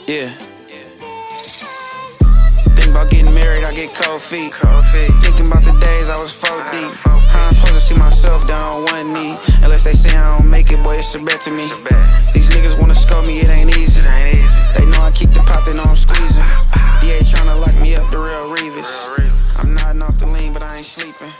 Yeah. Think about getting married, I get cold feet. Thinking about the days I was 4 deep. How I'm supposed to see myself down on one knee? Unless they say I don't make it, boy, it's a bet to me. These niggas wanna scope me, it ain't easy. They know I keep the pop, they know I'm squeezing. DA tryna lock me up, the real Revis. I'm nodding off the lean, but I ain't sleeping.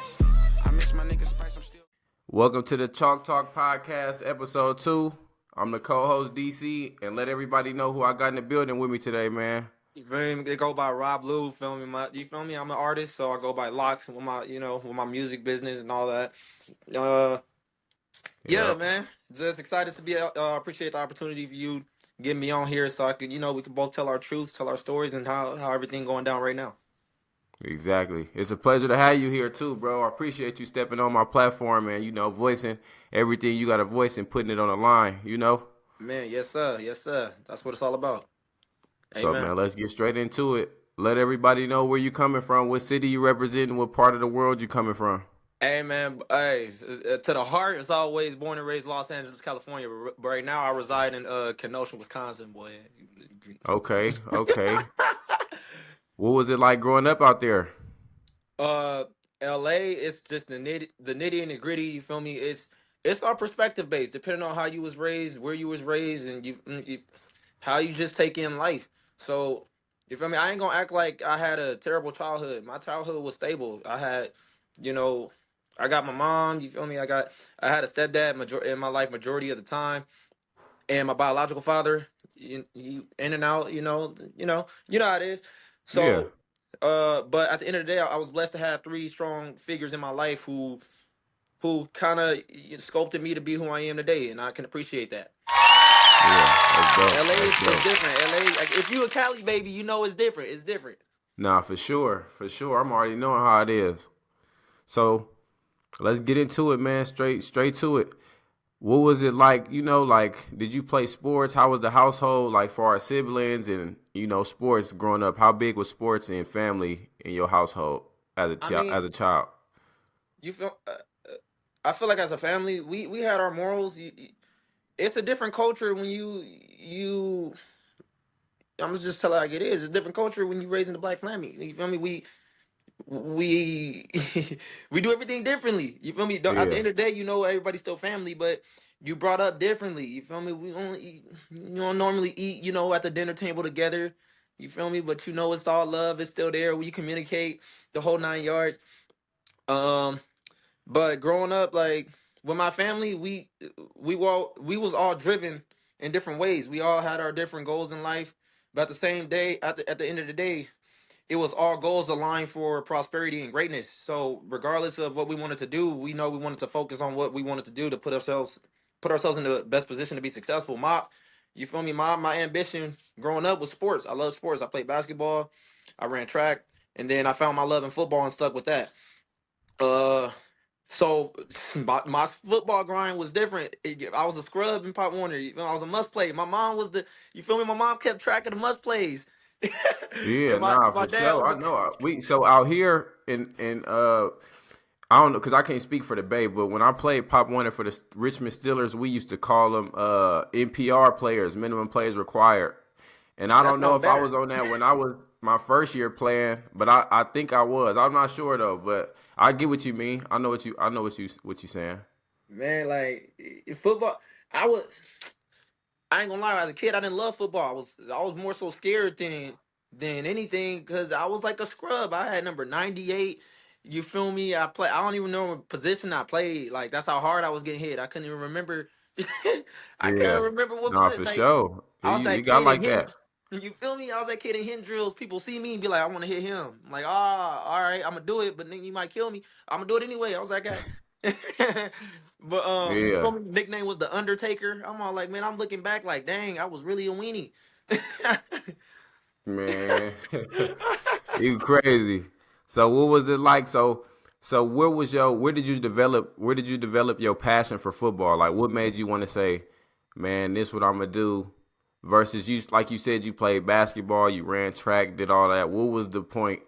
I miss my nigga Spice, I'm still. Welcome to the Chalk Talk Podcast, Episode 2. I'm the co-host, DC, and let everybody know who I got in the building with me today, man. You feel me? They go by Rob Lou. Feel me? You feel me? I'm an artist, so I go by LAUXX with my music business and all that. Uh, yeah, Yep, man. Just excited to be. Appreciate the opportunity for you getting me on here, so I can, we can both tell our truths, tell our stories, and how everything going down right now. exactly. It's a pleasure to have you here, too, bro. I appreciate you stepping on my platform and, voicing everything you got to voice and putting it on the line. Man, yes sir, yes sir. That's what it's all about. So, Amen. man, let's get straight into it. Let everybody know where you coming from, what city you represent, and what part of the world you coming from. Hey man, hey, to the heart, it's always born and raised Los Angeles, California. But right now, I reside in Kenosha, Wisconsin, boy. Okay. What was it like growing up out there? Uh, LA, it's just the nitty and the gritty. You feel me? It's our perspective based, depending on how you was raised, where you was raised, and how you just take in life. So you feel me? I ain't gonna act like I had a terrible childhood. My childhood was stable. I had, you know, I got my mom. You feel me? I had a stepdad in my life majority of the time, and my biological father. You in and out. You know how it is. Yeah. So but at the end of the day, I was blessed to have three strong figures in my life who kind of sculpted me to be who I am today, and I can appreciate that. Yeah, that's dope. LA That's is dope. different. LA, like, if you a Cali baby, you know it's different. It's different. Nah, for sure. For sure. I'm already knowing how it is. So let's get into it, man. Straight to it. What was it like? Did you play sports? How was the household like for our siblings and sports growing up? How big was sports and family in your household as a I child? mean, As a child? you feel. I feel like as a family, we had our morals. It's a different culture when you. I'm gonna just tell it like it is. It's a different culture when you raised in the black family. You feel me? We we do everything differently. You feel me? At the Yeah, end of the day, everybody's still family, but you brought up differently. You feel me? We only eat, you don't normally eat, at the dinner table together. You feel me? But it's all love. It's still there. We communicate the whole 9 yards. Um, but growing up, like with my family, we was all driven in different ways. We all had our different goals in life. But at the same day, at the end of the day, it was all goals aligned for prosperity and greatness. So regardless of what we wanted to do, we know we wanted to focus on what we wanted to do to put ourselves in the best position to be successful. You feel me? My ambition growing up was sports. I love sports. I played basketball, I ran track, and then I found my love in football and stuck with that. Uh, so my football grind was different. I was a scrub in Pop Warner. I was a must play. My mom was the you feel me? My mom kept track of the must plays. yeah, and my, nah, my for dad sure. was I a know. We so out here in I don't know because I can't speak for the Bay, but when I played Pop Warner for the Richmond Steelers, we used to call them NPR players, minimum plays required. And I That's don't know not if I bad, was on that when I was my first year playing, but I think I was. I'm not sure though, but I get what you mean. I know what you saying. man. Like football, I was. I ain't gonna lie. As a kid, I didn't love football. I was more so scared than anything because I was like a scrub. I had number 98. You feel me? I don't even know what position I played. Like that's how hard I was getting hit. I couldn't even remember. I couldn't Yeah. remember what Nah, position. for Like sure. I was You that got kid in like hit. that. You feel me? I was that kid in hit drills. People see me and be like, I want to hit him. I'm like, all right, I'm gonna do it, but then you might kill me. I'm gonna do it anyway. I was that guy. But you Yeah. feel me? Nickname was the Undertaker. I'm all like, man, I'm looking back like, dang, I was really a weenie. Man. You crazy. So what was it like? So where did you develop your passion for football? Like what made you want to say, man, this what I'm gonna do versus you like you said you played basketball, you ran track, did all that. What was the point?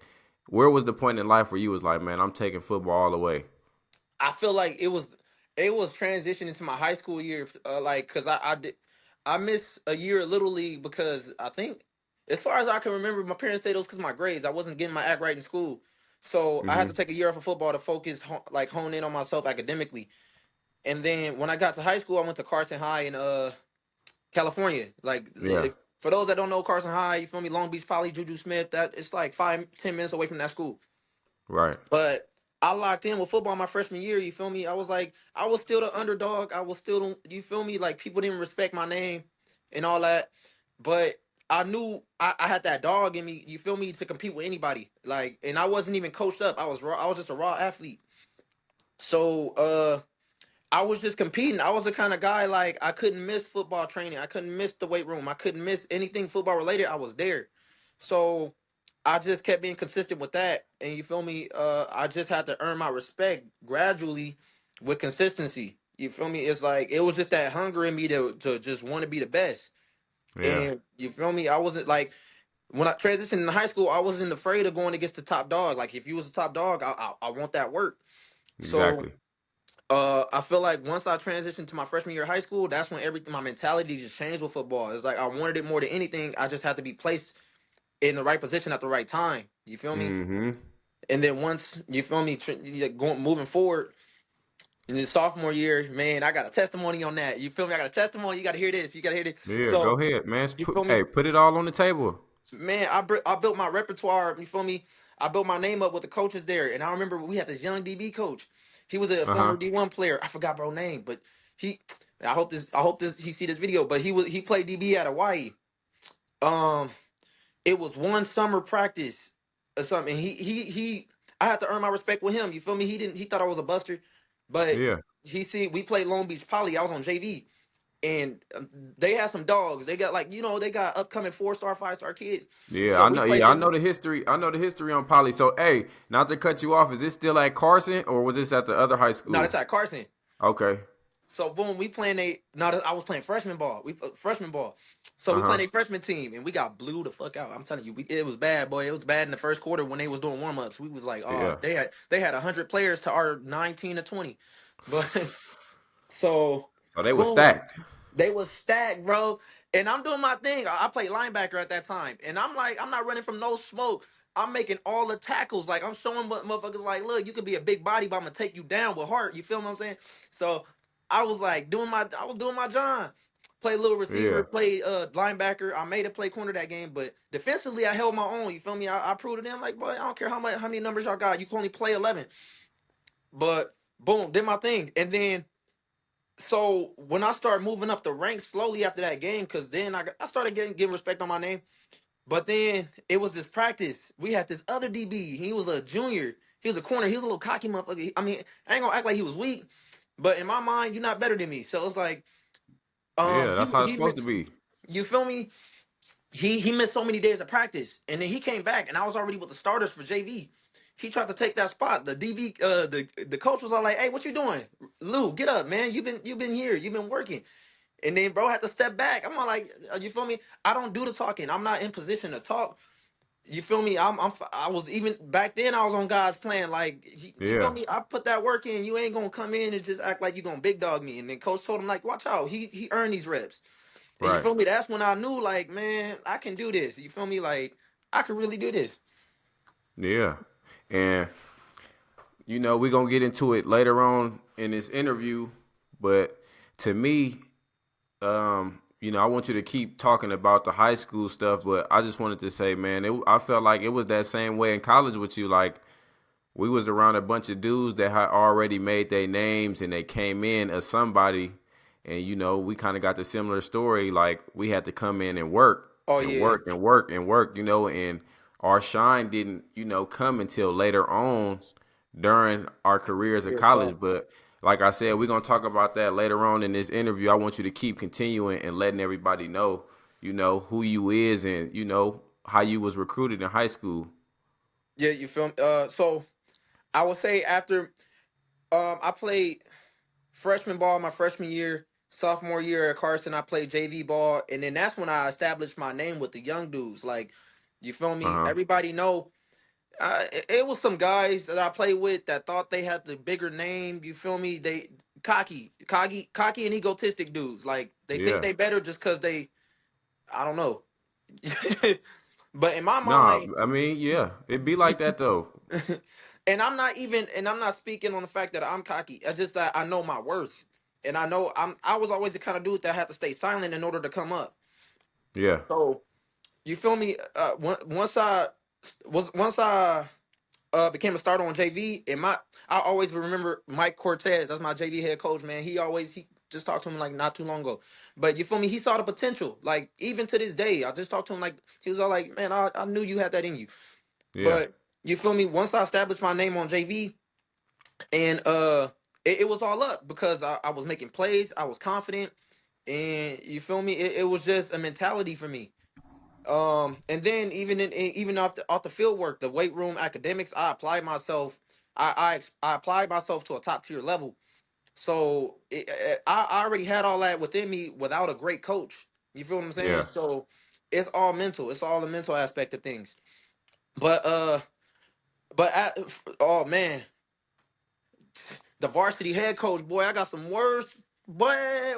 Where was the point in life where you was like, man, I'm taking football all the way? I feel like it was transitioning to my high school years, like because I missed a year of little league because I think As far as I can remember, my parents said it was because of my grades. I wasn't getting my act right in school, so I had to Mm-hmm. take a year off of football to focus, like hone in on myself academically. And then when I got to high school, I went to Carson High in California. Like Yeah. for those that don't know Carson High, you feel me? Long Beach Poly, Juju Smith. That it's like 5-10 minutes away from that school. Right. But I locked in with football my freshman year. You feel me? I was like, I was still the underdog. I was still, you feel me? Like people didn't respect my name and all that. But I knew I had that dog in me. You feel me? To compete with anybody. Like, and I wasn't even coached up. I was raw. I was just a raw athlete. So I was just competing. I was the kind of guy like I couldn't miss football training. I couldn't miss the weight room. I couldn't miss anything football related. I was there. So I just kept being consistent with that. And you feel me? I just had to earn my respect gradually with consistency. You feel me? It's like it was just that hunger in me to just want to be the best. Yeah. And you feel me? I wasn't like when I transitioned in high school, I wasn't afraid of going against the top dog. Like if you was a top dog, I want that work. So Exactly. I feel like once I transitioned to my freshman year of high school, that's when everything, my mentality just changed with football. It's like I wanted it more than anything. I just had to be placed in the right position at the right time. You feel me? Mm-hmm. And then once you feel me, going moving forward in the sophomore year, man, I got a testimony on that. You feel me? I got a testimony. You got to hear this. You got to hear this. Yeah. Go So ahead, man. you feel me? Hey, put it all on the table. Man, I built my repertoire. You feel me? I built my name up with the coaches there, and I remember we had this young DB coach. He was a Uh huh. former D1 player. I forgot bro name, but he. I hope this he see this video. But he played DB at Hawaii. Um, it was one summer practice or something. He. I had to earn my respect with him. You feel me? He didn't. He thought I was a buster, but Yeah. he see we played Long Beach Poly. I was on JV, and they had some dogs. They got like they got upcoming 4-star, 5-star kids. Yeah, So I we know. played Yeah, I them. know the history. I know the history on Poly. So, hey, not to cut you off, is this still at Carson or was this at the other high No, school? that's at Carson. Okay. So boom, we playing a. No, I was playing freshman ball. We freshman ball. So Uh we huh. playing a freshman team, and we got blew the fuck out. I'm telling you, it was bad, boy. It was bad in the first quarter when they was doing warm ups. We was like, oh, Yeah. they had 100 players to our 19 to 20, but so So they were boom, stacked. they was stacked, bro. And I'm doing my thing. I played linebacker at that time. And I'm like, I'm not running from no smoke. I'm making all the tackles. Like, I'm showing motherfuckers, like, look, you could be a big body, but I'm going to take you down with heart. You feel what I'm saying? So I was like, I was doing my John. Play little receiver, Yeah. play linebacker. I made it play corner that game, but defensively, I held my own. You feel me? I proved to them, like, boy, I don't care how many numbers y'all got. You can only play 11. But boom, did my thing. And then so when I started moving up the ranks slowly after that game, because then I started getting respect on my name. But then it was this practice. We had this other DB. He was a junior. He was a corner. He was a little cocky motherfucker. I mean, I ain't gonna act like he was weak, but in my mind, you're not better than me. So it's like, Yeah, he that's how it's he supposed to be. you feel me? He missed so many days of practice, and then he came back, and I was already with the starters for JV. He tried to take that spot. The DB, the coach was all like, "Hey, what you doing, Lou? Get up, man. You've been here. You've been working." And then bro had to step back. I'm like, you feel me? I don't do the talking. I'm not in position to talk. You feel me? I was even back then. I was on God's plan. Like, you feel Yeah. me? I put that work in. You ain't gonna come in and just act like you gonna big dog me. And then coach told him like, watch out. He earned these reps. And you Right. feel me? That's when I knew like, man, I can do this. You feel me? Like, I can really do this. Yeah. And we're gonna get into it later on in this interview, but to me, I want you to keep talking about the high school stuff, but I just wanted to say, man, I felt like it was that same way in college with you. Like we was around a bunch of dudes that had already made their names and they came in as somebody, and we kind of got the similar story. Like we had to come in and work Oh and yeah, work and work and work, and our shine didn't, come until later on during our careers at real college. talk. But like I said, we're gonna talk about that later on in this interview. I want you to keep continuing and letting everybody know, who you is and how you was recruited in high school. Yeah, you feel me? So I would say after I played freshman ball my freshman year, sophomore year at Carson, I played JV ball, and then that's when I established my name with the young dudes. Like, you feel Uh me? huh. Everybody know. It was some guys that I played with that thought they had the bigger name. You feel me? They cocky, and egotistic dudes. Like they think Yeah. they better just because they. I don't know. But in my Nah, mind, I mean, yeah, it be you, like that though. and I'm not speaking on the fact that I'm cocky. It's just that I know my worth, and I was always the kind of dude that had to stay silent in order to come up. Yeah, So you feel me? Once I became a starter on JV, and I always remember Mike Cortez. That's my JV head coach, man. He just talked to him like not too long ago, but you feel me? He saw the potential. Like even to this day, I just talked to him like he was all like, man, I knew you had that in you. yeah, But you feel me? Once I established my name on JV, and it was all up because I was making plays, I was confident, and you feel me? It was just a mentality for me. And then even off the field work, the weight room, academics, I applied myself. I applied myself to a top tier level. So I already had all that within me without a great coach. You feel what I'm saying? yeah. So it's all mental. It's all the mental aspect of things. But oh man, the varsity head coach, boy, I got some words, Hey,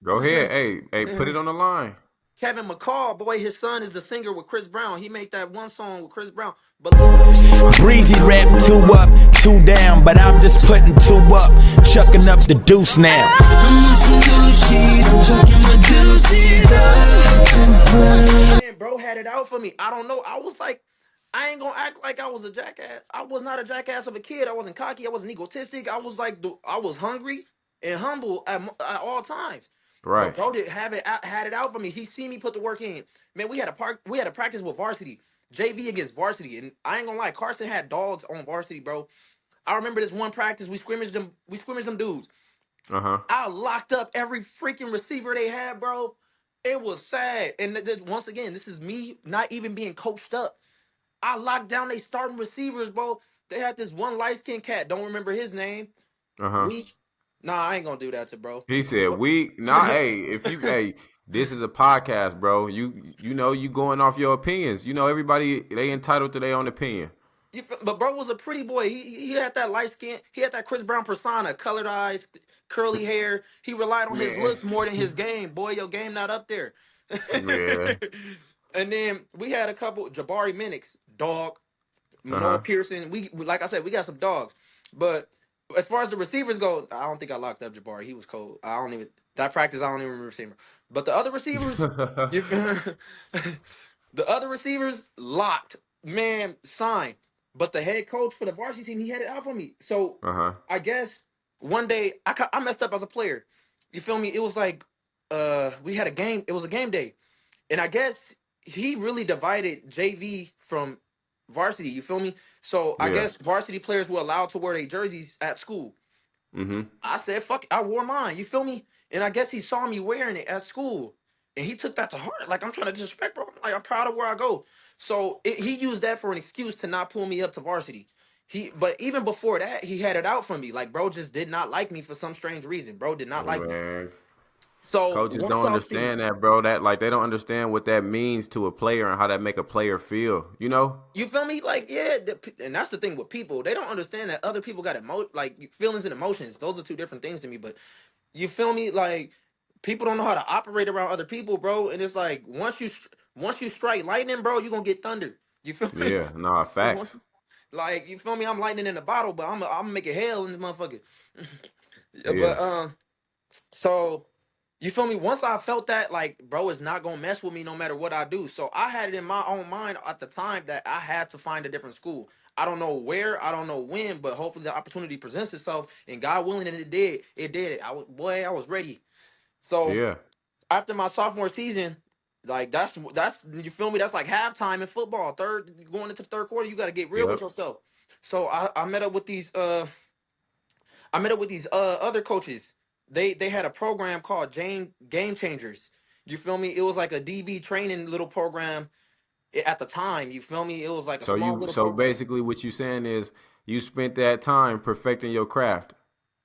go ahead. Hey, put boy. it on the line. Kevin McCall, boy, his son is the singer with Chris Brown. He made that one song with Chris Brown. But Breezy rap, two up, two down, but I'm just putting two up, chucking up the deuce now. I'm on some douches, I'm chucking my deuces up. man, bro had it out for me. I don't know. I was like, I ain't gonna act like I was a jackass. I was not a jackass of a kid. I wasn't cocky. I wasn't egotistic. I was like, I was hungry and humble at all times. But Right. bro did had it out for me. He seen me put the work in. Man, we had a practice with varsity, JV against varsity, and I ain't gonna lie, Carson had dogs on varsity, bro. I remember this one practice. We scrimmaged them dudes. Uh huh. I locked up every freaking receiver they had, bro. It was sad. And once again, this is me not even being coached up. I locked down they starting receivers, bro. They had this one light skinned cat. Don't remember his name. Uh huh. Weak. Nah, I ain't gonna do that to bro. He said, "We nah, hey, if you hey, this is a podcast, bro. You know you going off your opinions. You know everybody they entitled to their own opinion. But bro was a pretty boy. He had that light skin. He had that Chris Brown persona, colored eyes, curly hair. He relied on his Man, looks more than his game. Boy, your game not up there. yeah. And then we had a couple. Jabari Minix, dog. Uh Manoa huh. Pearson. Like I said, we got some dogs. But as far as the receivers go, I don't think I locked up Jabari. He was cold. I don't even that practice. I don't even remember seeing him. But the other receivers, you, the other receivers locked. Man, signed. But the head coach for the varsity team, he had it out for me. So Uh huh. I guess one day I messed up as a player. You feel me? It was like we had a game. It was a game day, and I guess he really divided JV from varsity. You feel me? So I Yeah. guess varsity players were allowed to wear their jerseys at school. Mm-hmm. I said, fuck it. I wore mine. You feel me? And I guess he saw me wearing it at school. And he took that to heart. Like, I'm trying to disrespect, bro. I'm proud of where I go. So he used that for an excuse to not pull me up to varsity. But even before that, he had it out for me. Like, bro just did not like me for some strange reason. Bro did not like me. Man, So coaches once don't I see, understand that, bro. That like they don't understand what that means to a player and how that make a player feel. You know? you feel me? Like, yeah, and that's the thing with people. They don't understand that other people got feelings and emotions. Those are two different things to me. But you feel me? Like people don't know how to operate around other people, bro. And it's like once you strike lightning, bro, you gonna get thunder. You feel me? Yeah. Nah. Once- Facts. like you feel me? I'm lightning in the bottle, but I'm gonna make it hell in this motherfucker. Yeah, but Yeah. so you feel me? Once I felt that, like, bro is not gonna mess with me no matter what I do. So I had it in my own mind at the time that I had to find a different school. I don't know where, I don't know when, but hopefully the opportunity presents itself. And God willing, and it did. It did. I was ready. So Yeah. after my sophomore season, like that's you feel me? That's like halftime in football. Third going into the third quarter, you got to get real with Yep. yourself. So I met up with these other coaches. They had a program called Game Changers. You feel me? It was like a DB training little program at the time. You feel me? It was like a small little So program. basically, what you saying is you spent that time perfecting your craft.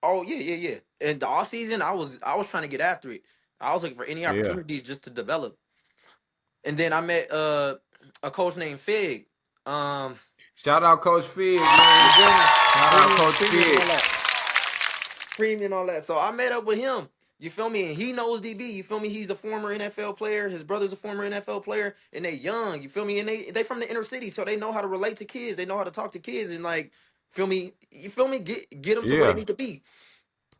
Oh yeah, yeah, yeah. And the off season, I was trying to get after it. I was looking for any Yeah. opportunities just to develop. And then I met a coach named Fig. Um, Shout out Coach Fig, you man. feel me? Shout out Premium, Coach premium and all Fig. that. Premium and all that. So I met up with him. You feel me? And he knows DB. You feel me? He's a former NFL player. His brother's a former NFL player, and they young. You feel me? And they from the inner city, so they know how to relate to kids. They know how to talk to kids, and like, feel me? You feel me? Get them to where they Yeah. need to be.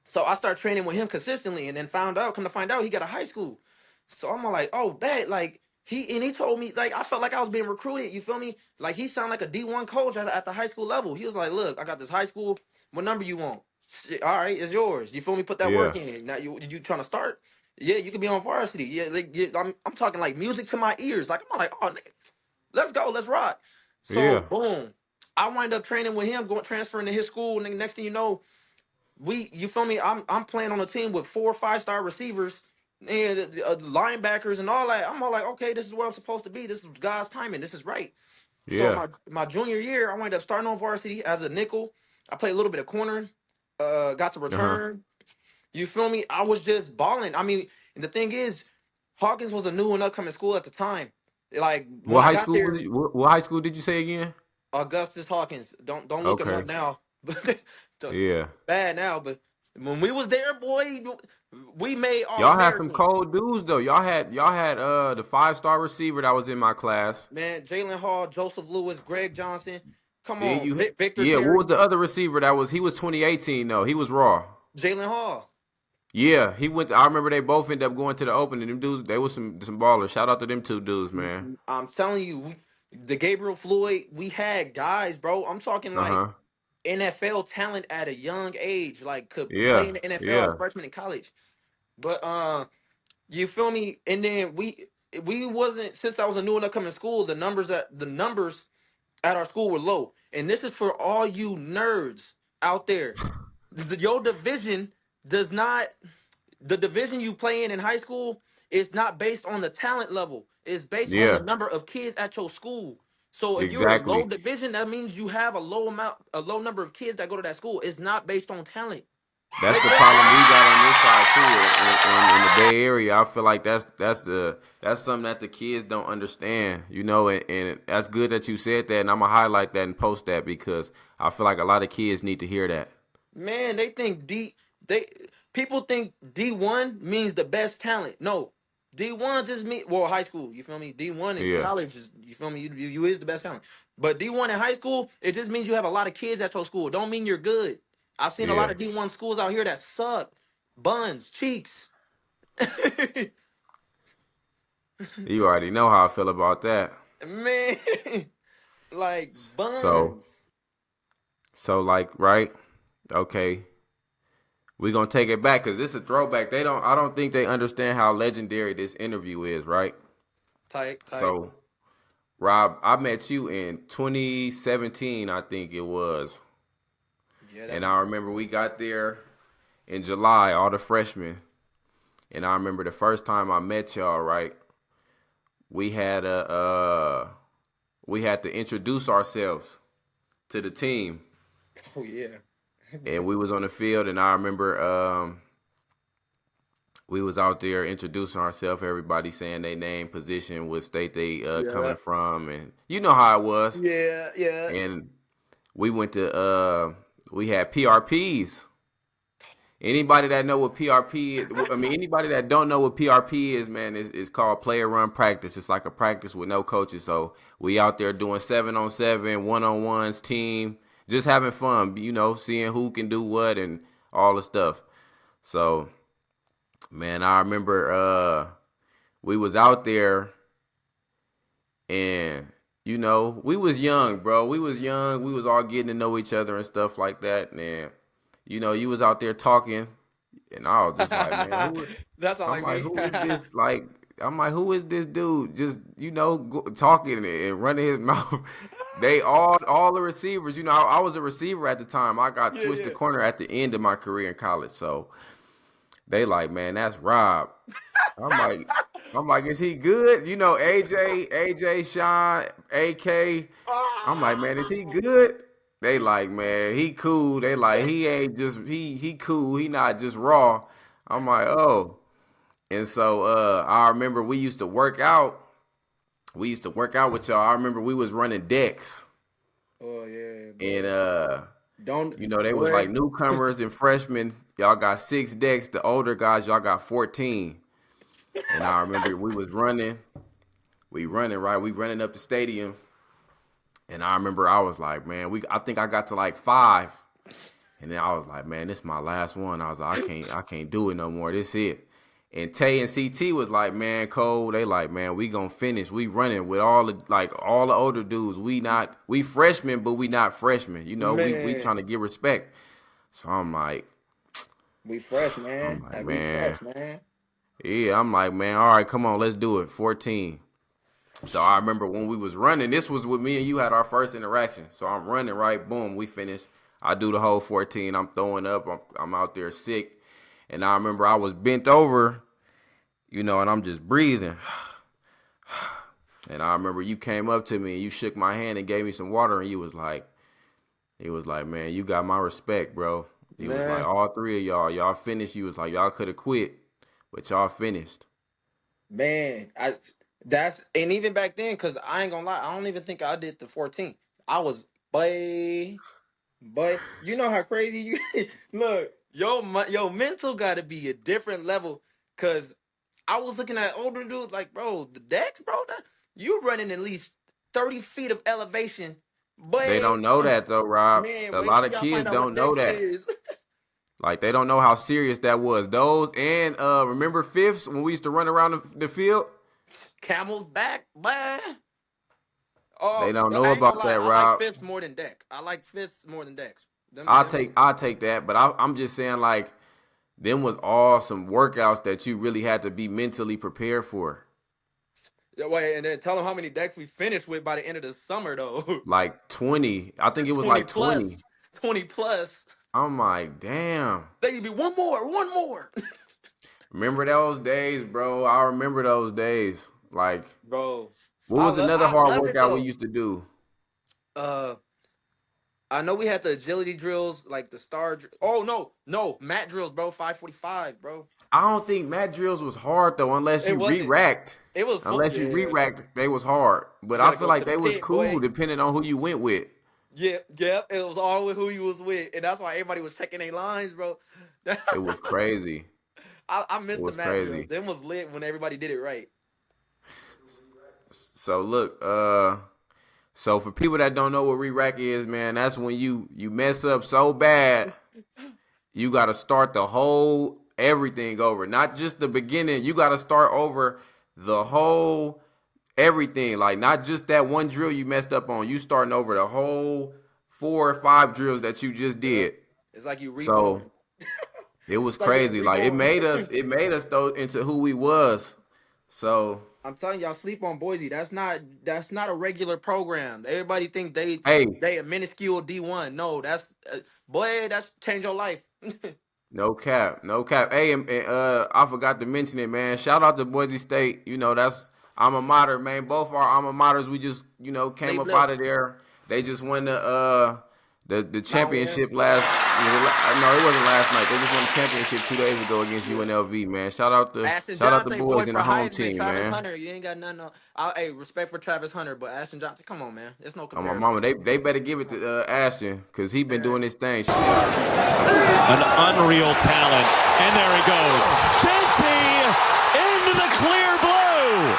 So I started training with him consistently, and then come to find out, he got a high school. So I'm like, oh, bet, like he told me, like, I felt like I was being recruited. You feel me? Like he sounded like a D1 coach at the high school level. He was like, look, I got this high school. What number you want? Shit, all right, it's yours. You feel me? Put that Yeah. work in. Now you trying to start? Yeah, you can be on varsity. Yeah, like, yeah, I'm talking like music to my ears. Like I'm like, oh, nigga, let's go, let's rock. So Yeah. boom, I wind up training with him, going transferring to his school, and then next thing you know, you feel me? I'm playing on a team with 4 or 5 star receivers and linebackers and all that. I'm all like, okay, this is where I'm supposed to be. This is God's timing. This is right. So Yeah. my junior year, I wound up starting on varsity as a nickel. I played a little bit of corner. Got to Uh-huh. return. You feel me? I was just balling. I mean, and the thing is, Hawkins was a new and upcoming school at the time. Like when What I high got school was there, you, what high school did you say again? Augustus Hawkins. Don't look him Okay. up now, but Yeah. bad now. But when we was there, boy, we made All Y'all had some American. cold dudes though. Y'all had the 5-star receiver that was in my class. Man, Jalen Hall, Joseph Lewis, Greg Johnson. Come Then on, you Victor yeah, what was Terry, the other receiver that was he was 2018 though. He was raw. Jalen Hall. Yeah, he went. I remember they both ended up going to the opening. Them dudes, they was some ballers. Shout out to them two dudes, man. I'm telling you, the Gabriel Floyd. We had guys, bro. I'm talking Uh like huh. NFL talent at a young age, like could play Yeah, in the NFL as yeah, freshmen in college. But you feel me? And then we wasn't, since I was a new and upcoming school. The numbers at our school were low, and this is for all you nerds out there. Your division does not. The division you play in high school is not based on the talent level. It's based on the yeah. number of kids at your school. So if you're a low Exactly. division, that means you have a low number of kids that go to that school. It's not based on talent. That's Make the that problem we got on this side too. In the Bay Area, I feel like that's something that the kids don't understand. You know, and that's good that you said that, and I'm gonna highlight that and post that because I feel like a lot of kids need to hear that. Man, they people think D1 means the best talent. No. D1 just mean, well, high school, you feel me? D1 in Yeah, college is, you feel me? You is the best talent. But D1 in high school, it just means you have a lot of kids at your school. Don't mean you're good. I've seen a lot yeah. of D1 schools out here that suck. Buns, cheeks. You already know how I feel about that. Man, like So, buns. so like, right? Okay, we gonna take it back because this is a throwback. I don't think they understand how legendary this interview is, right? Tight, tight. So, Rob, I met you in 2017, I think it was. Yeah, that's And I remember we got there in July, all the freshmen. And I remember the first time I met y'all, right? We had we had to introduce ourselves to the team. oh yeah. And we was on the field and I remember we was out there introducing ourselves, everybody saying their name, position, what state they Yeah. coming from, and you know how it was. Yeah, yeah. And we went to we had PRPs. Anybody that know what PRP is, I mean, anybody that don't know what PRP is, man, is called player run practice. It's like a practice with no coaches. So we out there doing 7-on-7, 1-on-ones, team, just having fun, you know, seeing who can do what and all the stuff. So, man, I remember we was out there and you know, we was young, bro. We was young. We was all getting to know each other and stuff like that. And you know, you was out there talking, and I was just like, man, That sound I'm like like, me. who is this? Like, I'm like, who is this dude? Just you know, talking and running his mouth. They all the receivers. You know, I was a receiver at the time. I got Yeah, switched to yeah. corner at the end of my career in college. So they like, man, that's Rob. I'm like, I'm like, is he good? You know, AJ, Sean, AK. I'm like, man, is he good? They like, man, he cool. They like, he ain't just he cool. He not just raw. I'm like, oh. And so I remember we used to work out. We used to work out with y'all. I remember we was running decks. Oh yeah, And boy. Don't you know, they was like boy. newcomers and freshmen y'all got 6 decks. The older guys, y'all got 14. And I remember we was running. We running, right? We running up the stadium. And I remember I was like, man, I think I got to like 5. And then I was like, man, this is my last one. I was like, I can't do it no more. This it. And Tay and CT was like, man, Cole, they like, man, we gonna finish. We running with all the older dudes. We freshmen, but we not freshmen. You know, we Man, trying to get respect. So I'm like, we fresh, man. Like we man, fresh, man. yeah, I'm like, man, all right, come on, let's do it. 14. So I remember when we was running, this was with me and you had our first interaction. So I'm running, right? Boom, we finished. I do the whole 14. I'm throwing up. I'm out there sick. And I remember I was bent over, and I'm just breathing. And I remember you came up to me and you shook my hand and gave me some water. And he was like, man, you got my respect, bro. He was like, Man, all 3 of y'all finished. He was like, y'all could have quit, but y'all finished. man, and even back then, cause I ain't gonna lie, I don't even think I did the 14. I was but you know how crazy you look. Your mental got to be a different level, cause I was looking at older dudes like, bro, the decks, bro, you running at least 30 feet of elevation, They boy. don't know that though, Rob. Man, A wait lot till of y'all find kids out what don't know decks that. is. Like they don't know how serious that was. Those and remember fifths when we used to run around the field? Camel's back, boy. They Oh, don't no, know I ain't gonna about lie. that, I like Rob. fifths more than deck. I like fifths more than decks. I'll Them. take that, but I'm just saying like them was all some workouts that you really had to be mentally prepared for. Yeah, wait, and then tell them how many decks we finished with by the end of the summer, though. Like 20. I think it was 20 like 20. plus. 20 plus. I'm like, damn. They need to be one more, one more. Remember those days, bro? I remember those days. Like, Bro, what was another I hard love it workout we though. used to do? Uh, I know we had the agility drills, like the oh no, mat drills, bro. 545, bro. I don't think mat drills was hard though, unless It you wasn't. re-racked. It was fun. Unless you Yeah, re-racked, they was hard. you But I gotta feel go to like the they was pit, cool boy. depending on who you went with. Yeah, yeah. It was all with who you was with, and that's why everybody was checking their lines, bro. It was crazy. I It missed the was mat drills. crazy. Them was lit when everybody did it right. So look, so for people that don't know what re-rack is, man, that's when you mess up so bad, you gotta start the whole everything over. Not just the beginning, you gotta start over the whole everything. Like not just that one drill you messed up on. You starting over the whole 4 or 5 drills that you just Yep. did. It's like you So reborn. it was It's like getting crazy. Like reborn. it made us though into who we was. So I'm telling y'all, sleep on Boise. That's not a regular program. Everybody think hey, they a minuscule D1. No, that's boy, that's changed your life. no cap, no cap. Hey, I forgot to mention it, man. Shout out to Boise State. That's alma mater, man. Both our alma maters, we just They came up out blessed. of there. They just won the Not win. championship last. No, it wasn't last night. They just won the championship 2 days ago against Yeah. UNLV, man. Ashton Shout out the Johnson, boy, boys in for the home Heisman. team, Travis man. Hunter, you ain't got nothing on. Hey, respect for Travis Hunter, but Ashton Johnson, come on, man. There's no Oh, my comparison. mama, they better give it to Ashton because he been doing his thing. An unreal talent. And there he goes. JT into the clear blue.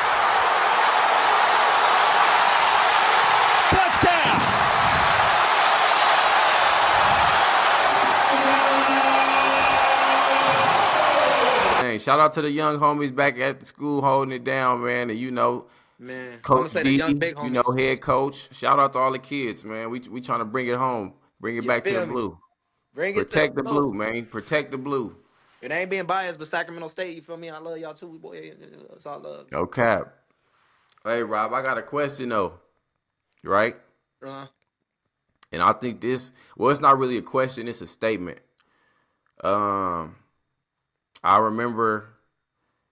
Touchdown. Shout out to the young homies back at the school holding it down, man. And Man, I'm gonna Coach say the D, young big homies. head coach. Shout out to all the kids, man. We trying to bring it home, bring it You back to the feel me? blue. Bring it to the Protect the blue. blue, man. Protect the blue. It ain't being biased, but Sacramento State, you feel me? I love y'all too, boy. It's all love. No cap. Hey, Rob, I got a question though, right? Uh, And I think it's not really a question, it's a statement. I remember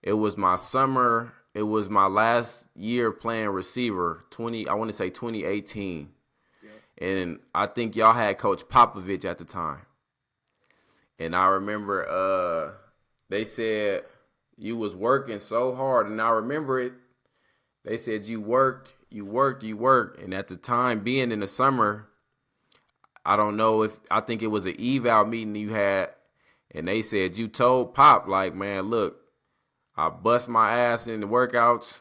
it was my summer, it was my last year playing receiver, I want to say 2018. yeah. And I think y'all had Coach Popovich at the time. And I remember they said you was working so hard. And I remember it. They said you worked. And at the time, being in the summer, I don't know I think it was an eval meeting you had. and they said you told Pop like, man, look, I bust my ass in the workouts.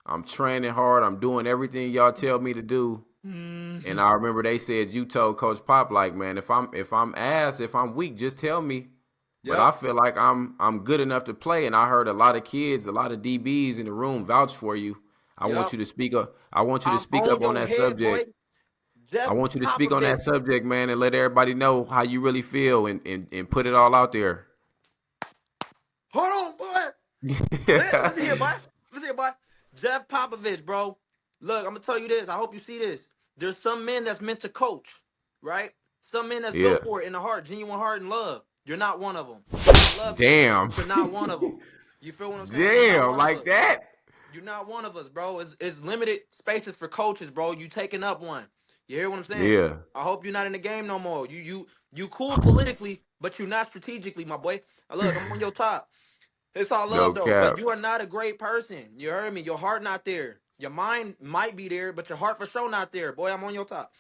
I'm training hard. I'm doing everything y'all tell me to do. And I remember they said you told Coach Pop like, man, if I'm weak, just tell me. But I Yep. feel like I'm good enough to play. And I heard a lot of kids, a lot of DBs in the room vouch for you. I want Yep. you to speak up. I want you to I'm speak on up on your that head, boy. subject. I Jeff want you to speak on that Popovich. subject, man, and let everybody know how you really feel and put it all out there. Hold on, boy. Listen here, boy. Listen here, boy. Jeff Popovich, bro. Look, I'm gonna tell you this. I hope you see this. There's some men that's meant to coach, right? Some men that's Yeah. built for it in the heart, genuine heart and love. You're not one of them. I love you. Damn. You're not one of them. You feel what I'm saying? You're not Damn, one of like us. that? You're not one of us, bro. It's limited spaces for coaches, bro. You taking up one. You hear what I'm saying? Yeah. I hope you're not in the game no more. You cool politically, but you're not strategically, my boy. Look, I'm on your top. It's all No love though, but cap. you are not a great person. You heard me. Your heart not there. Your mind might be there, but your heart for sure not there. Boy, I'm on your top.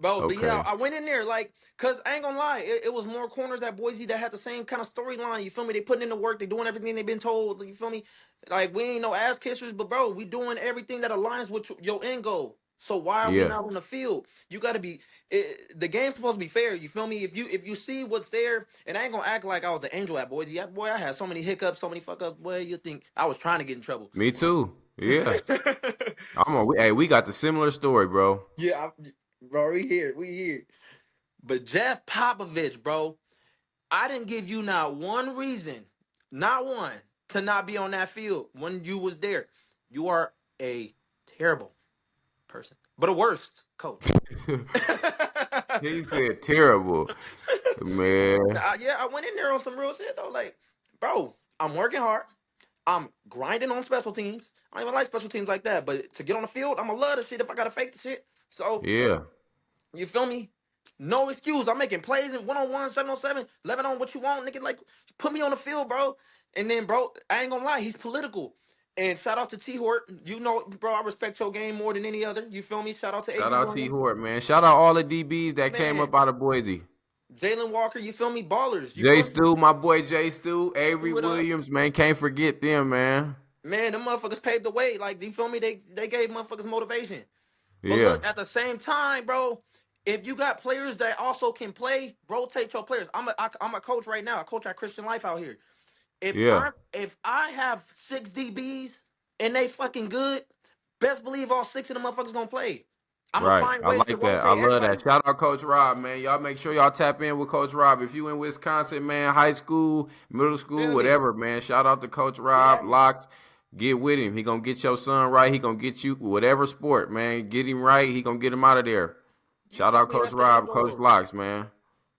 Bro, but yeah, Okay. I went in there like, cause I ain't gonna lie, it was more corners at Boise that had the same kind of storyline. You feel me? They putting in the work, they doing everything they've been told. You feel me? Like we ain't no ass kissers, but bro, we doing everything that aligns with your end goal. So why are we Yeah. not on the field? You got to be. The game's supposed to be fair. You feel me? If you see what's there, and I ain't gonna act like I was the angel at Boise. Yeah, boy, I had so many hiccups, so many fuck ups. Boy, you think I was trying to get in trouble? Me too. Yeah. Hey, we got the similar story, bro. Yeah, bro, we here. But Jeff Popovich, bro, I didn't give you not one reason, not one, to not be on that field when you was there. You are a terrible person, but a worst coach. He said terrible. Man. Yeah, I went in there on some real shit though. Like, bro, I'm working hard. I'm grinding on special teams. I don't even like special teams like that, but to get on the field, I'ma love the shit if I gotta fake the shit. So Yeah. you feel me? No excuse. I'm making plays in 1-on-1, 7-on-7, 11 on what you want, nigga. Like, put me on the field, bro. And then, bro, I ain't gonna lie, he's political. And shout out to T Hort. You know, bro, I respect your game more than any other. You feel me? Shout out to Shout Avery out T Williams. Hort, man. Shout out all the DBs that came Man, up out of Boise. Jalen Walker, you feel me? Ballers. You Jay feel me? Stu, my boy Jay Stu, Avery Screw it up. Williams, man. Can't forget them, man. Man, them motherfuckers paved the way. Like, you feel me? They gave motherfuckers motivation. But Yeah. look, at the same time, bro, if you got players that also can play, rotate your players. I'm a coach right now. I coach at Christian Life out here. Yeah. If I have 6 DBs and they fucking good, best believe all 6 of them motherfuckers gonna play. I'm gonna Right. find I ways to like that. I rotate love everybody. that. Shout out Coach Rob, man. Y'all make sure y'all tap in with Coach Rob. If you in Wisconsin, man, high school, middle school, Feel me? whatever, man. Shout out to Coach Rob, Yeah. LAUXX. Get with him. He gonna get your son right. He gonna get you whatever sport, man. Get him right. He gonna get him out of there. You Shout feel out me? Coach That's the end Rob, Coach goal. LAUXX, man.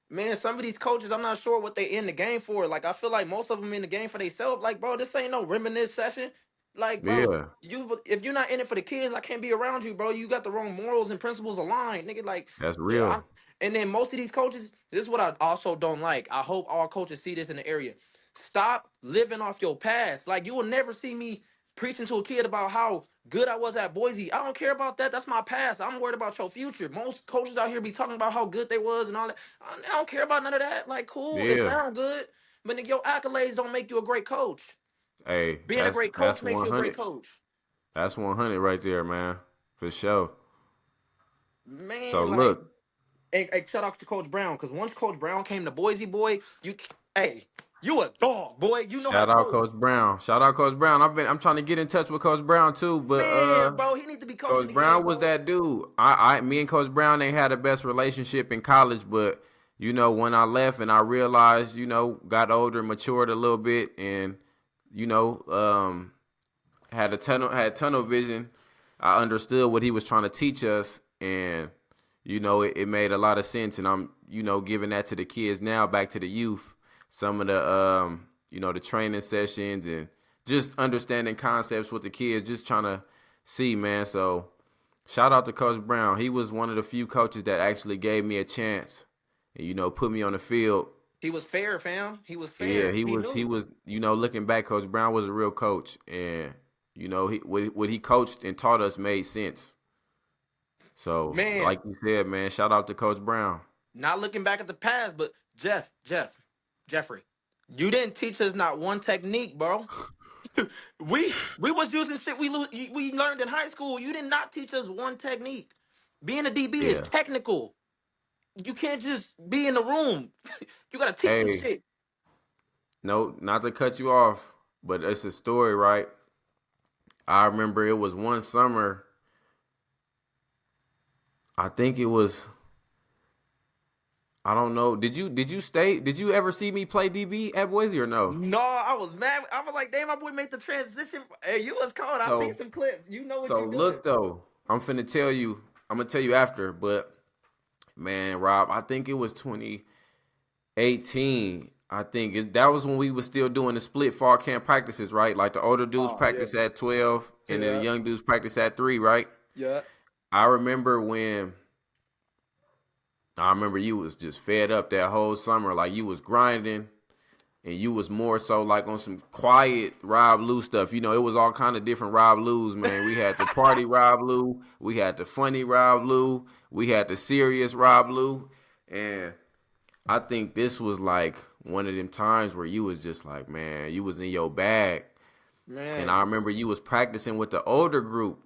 Man, some of these coaches, I'm not sure what they in the game for. Like, I feel like most of them in the game for themselves. Like, bro, this ain't no reminisce session. Like, bro, Yeah, if you're not in it for the kids, I can't be around you, bro. You got the wrong morals and principles aligned, nigga. Like, that's yeah. real. And then most of these coaches, this is what I also don't like. I hope all coaches see this in the area. Stop living off your past. Like, you will never see me preaching to a kid about how good I was at Boise. I don't care about that. That's my past. I'm worried about your future. Most coaches out here be talking about how good they was and all that. I don't care about none of that. Like, cool, it Yeah. sounds good, but nigga, your accolades don't make you a great coach. Hey, Being a that's great coach that's makes you a great 100. coach. That's 100 right there, man. For sure. So Man, like, look, hey, shout out to Coach Brown, because once Coach Brown came to Boise, boy, hey, you a dog, boy. You know how to shout out coach. Coach Brown. Shout out Coach Brown. I'm trying to get in touch with Coach Brown too, but Man, bro, he need to be coaching Coach again, Brown was bro. that dude. Me and Coach Brown ain't had the best relationship in college, but when I left and I realized, got older, matured a little bit, and you know, had tunnel vision. I understood what he was trying to teach us, and it made a lot of sense. And I'm giving that to the kids now, back to the youth. Some of the the training sessions and just understanding concepts with the kids, just trying to see, man. So shout out to Coach Brown. He was one of the few coaches that actually gave me a chance and put me on the field. He was fair, fam. He was Yeah, fair. he He was. He knew. was. Looking back, Coach Brown was a real coach, and what he coached and taught us made sense. So, Man, like you said, man, shout out to Coach Brown. not looking back at the past, but Jeff, Jeffrey, you didn't teach us not one technique, bro. We was using shit we learned in high school. You did not teach us one technique. Being a DB is Yeah. technical. You can't just be in the room. You gotta teach this Hey, shit. no, not to cut you off, but it's a story, right? I remember it was one summer. I think it was. I don't know. Did you ever see me play DB at Boise or no? No, I was mad. I was like, damn, my boy made the transition. Hey, you was cold. I seen So some clips. You know what so you doing. look though, I'm gonna tell you after, but man, Rob, I think it was 2018. I think that was when we was still doing the split fall camp practices, right? Like the older dudes Oh yeah. practice at 12 and then the Yeah. young dudes practice at 3, right? Yeah. I remember when I remember you was just fed up that whole summer, like you was grinding and you was more so like on some quiet Rob Lou stuff. You know, it was all kind of different Rob Lou's, man. We had the party Rob Lou, we had the funny Rob Lou, we had the serious Rob Lou, and I think this was like one of them times where you was just like, man, you was in your bag. And Man. I remember you was practicing with the older group,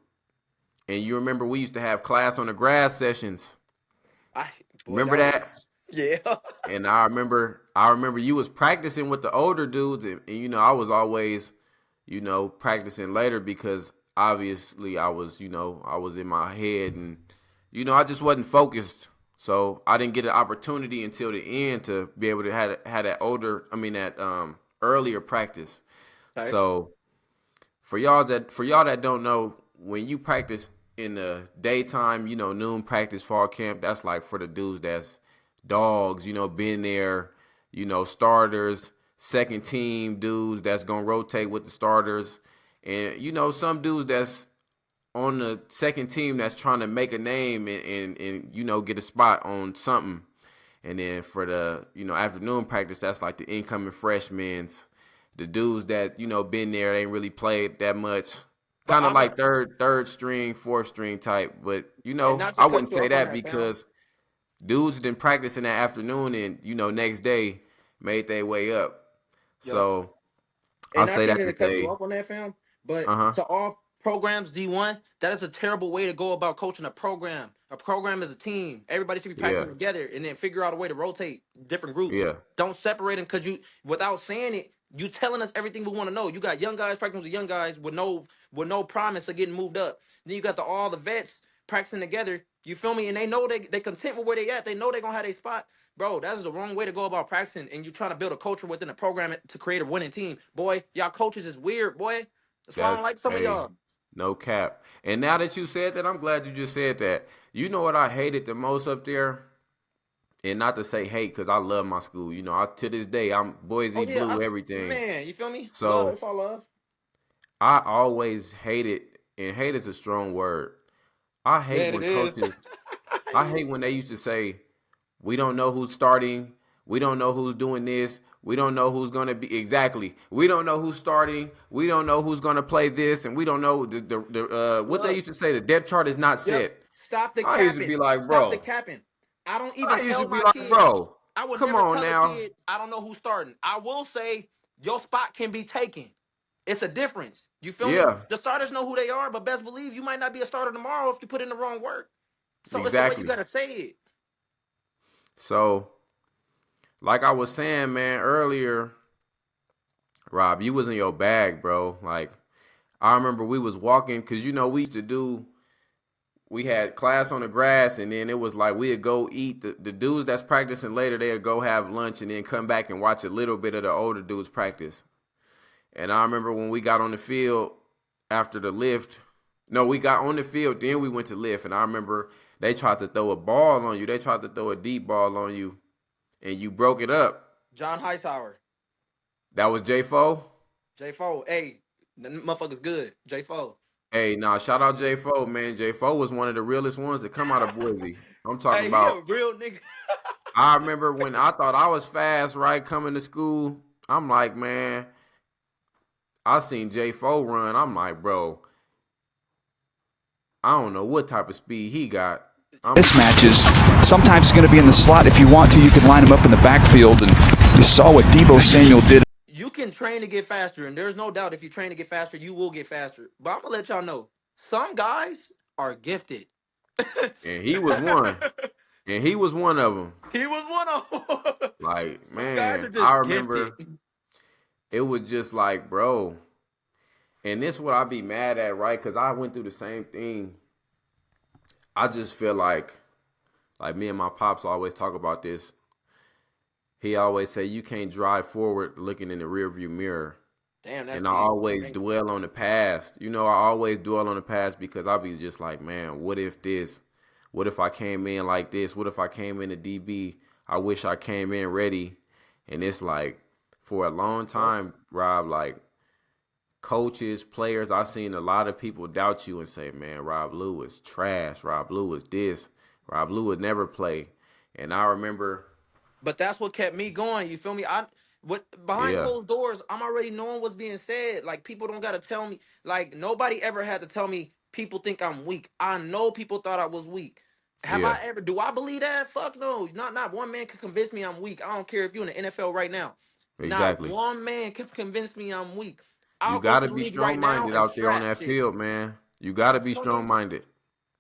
and you remember we used to have class on the grass sessions. I boy, Remember that that? was yeah. And I remember you was practicing with the older dudes, and you know I was always, you know, practicing later because obviously I was in my head, and you know I just wasn't focused, so I didn't get an opportunity until the end to be able to have that earlier practice. Okay. So for y'all that don't know, when you practice in the daytime, you know, noon practice, fall camp, that's like for the dudes that's dogs, you know, been there, you know, starters, second team dudes that's gonna rotate with the starters. And you know, some dudes that's on the second team that's trying to make a name and you know, get a spot on something. And then for the, you know, afternoon practice, that's like the incoming freshmen's, the dudes that, you know, been there, they ain't really played that much. But Kind of I'm a like third string, fourth string type. But, you and know, not to I cut wouldn't you say off on that that, fam. because dudes didn't practice in that afternoon and, you know, next day made their way up. Yep. So I And not say even that to to cut you say, off on that, fam, but uh-huh, to all programs D1, that is a terrible way to go about coaching a program. A program is a team. Everybody should be yeah, practicing together and then figure out a way to rotate different groups. yeah, Don't separate them because you, without saying it, you telling us everything we want to know. You got young guys practicing with young guys with no promise of getting moved up. Then you got all the vets practicing together. You feel me? And they know they content with where they at. They know they gonna have their spot. Bro, that is the wrong way to go about practicing, and you trying to build a culture within a program to create a winning team. Boy, y'all coaches is weird, boy. That's why I don't that's like some of a y'all. no cap. And now that you said that, I'm glad you just said that. You know what I hated the most up there? And not to say hate, because I love my school. You know, to this day, I'm Oh Boise yeah, Blue, everything. man, you feel me? Love, So that's all love. I always hated, and hate is a strong word. I hate Man, it when is. coaches, It I hate is. when they used to say, we don't know who's starting. We don't know who's doing this. We don't know who's going to be exactly. We don't know who's starting. We don't know who's going to play this. And we don't know what they Look, used to say. The depth chart is not yep. set. Stop the I used to capping. be like, Stop the bro, capping. I don't even I used to tell be my like, kids. bro, I would come never on tell a now. kid I don't know who's starting. I will say your spot can be taken. It's a difference. You feel me? Yeah, The starters know who they are, but best believe you might not be a starter tomorrow if you put in the wrong work. So it's the way you exactly. gotta say it. So, like I was saying, man, earlier, Rob, you was in your bag, bro. Like, I remember we was walking, because, you know, we had class on the grass, and then it was like we'd go eat. The dudes that's practicing later, they'd go have lunch and then come back and watch a little bit of the older dudes practice. And I remember when we got on the field after the lift, no, we got on the field, then we went to lift. And I remember they tried to throw a ball on you. They tried to throw a deep ball on you, and you broke it up. John Hightower, That was J4. J4. Hey, the motherfucker's good. J4. Hey, nah, shout out J4, man. J4 was one of the realest ones to come out of Boise. I'm talking Hey, he a about, real nigga. I remember when I thought I was fast, right, coming to school. I'm like, man, I seen J4 run. I'm like, bro, I don't know what type of speed he got. Mismatches. Sometimes it's going to be in the slot. If you want to, you can line him up in the backfield and You saw what Debo Samuel did. You can train to get faster, and there's no doubt if you train to get faster, you will get faster. But I'm gonna let y'all know, some guys are gifted. And he was one. And he was one of them. He was one of them. Like, Some guys are man, I just gifted. remember it was just like, bro. And this what I be mad at, right? Because I went through the same thing. I just feel like me and my pops always talk about this. He always say you can't drive forward looking in the rearview mirror. Damn, that's And I deep. always dwell on the past. You know, I always dwell on the past because I be just like, man, what if this? What if I came in like this? What if I came in a DB? I wish I came in ready. And it's like, for a long time, Rob, like coaches, players, I seen a lot of people doubt you and say, man, Rob Lewis, trash. Rob Lewis, this. Rob Lewis never play. And I remember, But that's what kept me going. You feel me? What behind yeah, closed doors, I'm already knowing what's being said. Like people don't gotta tell me. Like nobody ever had to tell me people think I'm weak. I know people thought I was weak. Have yeah, I ever? Do I believe that? Fuck no. Not one man can convince me I'm weak. I don't care if you're in the NFL right now. Not exactly. one man can convince me I'm weak. You I'll go got to to the be league right strong now minded and out there on strap that shit. field, man. You got to You be feel me? strong minded.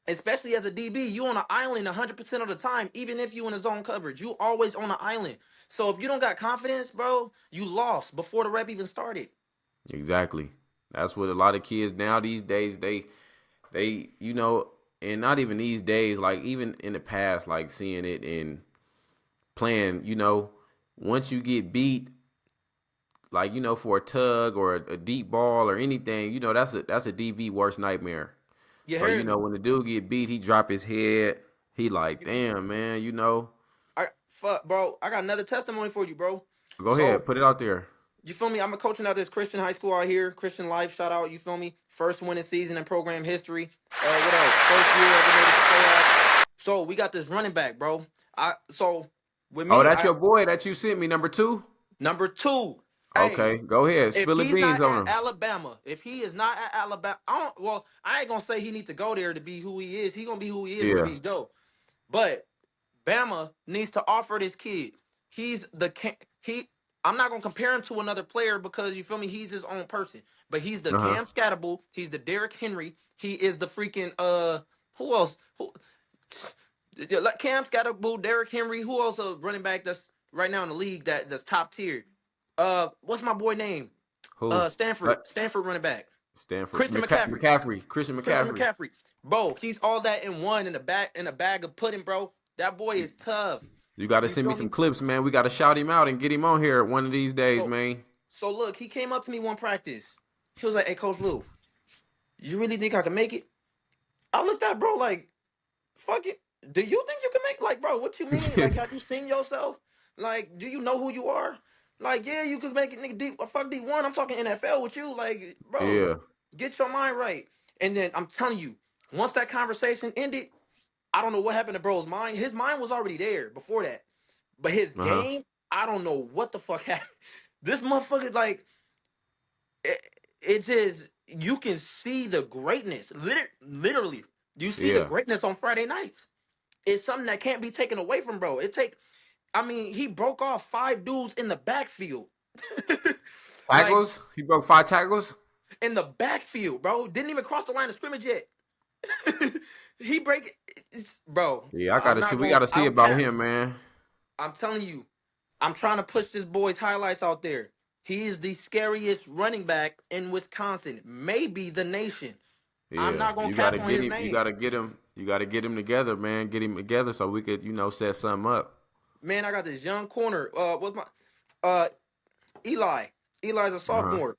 Especially as a DB, you on an island 100% of the time, even if you in a zone coverage, you always on an island. So if you don't got confidence, bro, you lost before the rep even started. Exactly. That's what a lot of kids now these days they and not even these days, like even in the past, like seeing it in playing, once you get beat, like for a tug or a deep ball or anything, that's a DB worst nightmare. You So heard me. when the dude get beat, he drop his head. He like, You- damn man, I fuck, bro. I got another testimony for you, bro. go So ahead, put it out there. you feel me? I'm a coaching out this Christian high school out here, Christian Life. Shout out, you feel me? First winning season in program history. What else? First year ever made it to playoffs. So we got this running back, bro. With Oh, me, that's I your boy that you sent me, number 2. number two. Hey, Okay, go ahead, if spill the he's beans not on at him. Alabama, if he is not at Alabama, I ain't gonna say he needs to go there to be who he is. He gonna be who he is wherever Yeah. he go. But Bama needs to offer this kid. He's the he. I'm not gonna compare him to another player because you feel me. He's his own person. But he's the Uh huh. Cam Scatterbull. He's the Derrick Henry. He is the freaking Who else? Who like Cam Scatterbull, Derrick Henry. Who else a running back that's right now in the league that's top tier? What's my boy name? Who? Stanford. Stanford running back. Stanford. Christian McCaffrey. McCaffrey. Christian Christian McCaffrey. McCaffrey. Bro, he's all that in one in a bag of pudding, bro. That boy is tough. You got to You send me feel some me? clips, man. We got to shout him out and get him on here one of these days, So man. so look, he came up to me one practice. He was like, "Hey, Coach Lou, you really think I can make it?" I looked at bro like, "Fuck it. Do you think you can make like, bro? What you mean? Like, have you seen yourself? Like, do you know who you are? Like, yeah, you could make it, nigga. Fuck D1. I'm talking NFL with you. Like, bro, Yeah. get your mind right." And then I'm telling you, once that conversation ended, I don't know what happened to bro's mind. His mind was already there before that, but his Uh huh. game, I don't know what the fuck happened. This motherfucker, like, it just you can see the greatness. Literally, you see the Yeah. greatness on Friday nights. It's something that can't be taken away from bro. I mean, he broke off 5 dudes in the backfield. Like Tackles. He broke 5 tackles. in the backfield, bro. Didn't even cross the line of scrimmage yet. He break bro. Yeah, I I'm gotta see. not We going gotta see out about cap. him, man. I'm telling you, I'm trying to push this boy's highlights out there. He is the scariest running back in Wisconsin, maybe the nation. I'm Yeah, not gonna you gotta cap on get his him. You name. gotta get him. You gotta get him together, man. Get him together so we could, set something up. Man, I got this young corner. What's my uh Eli? Eli's a Uh huh. sophomore.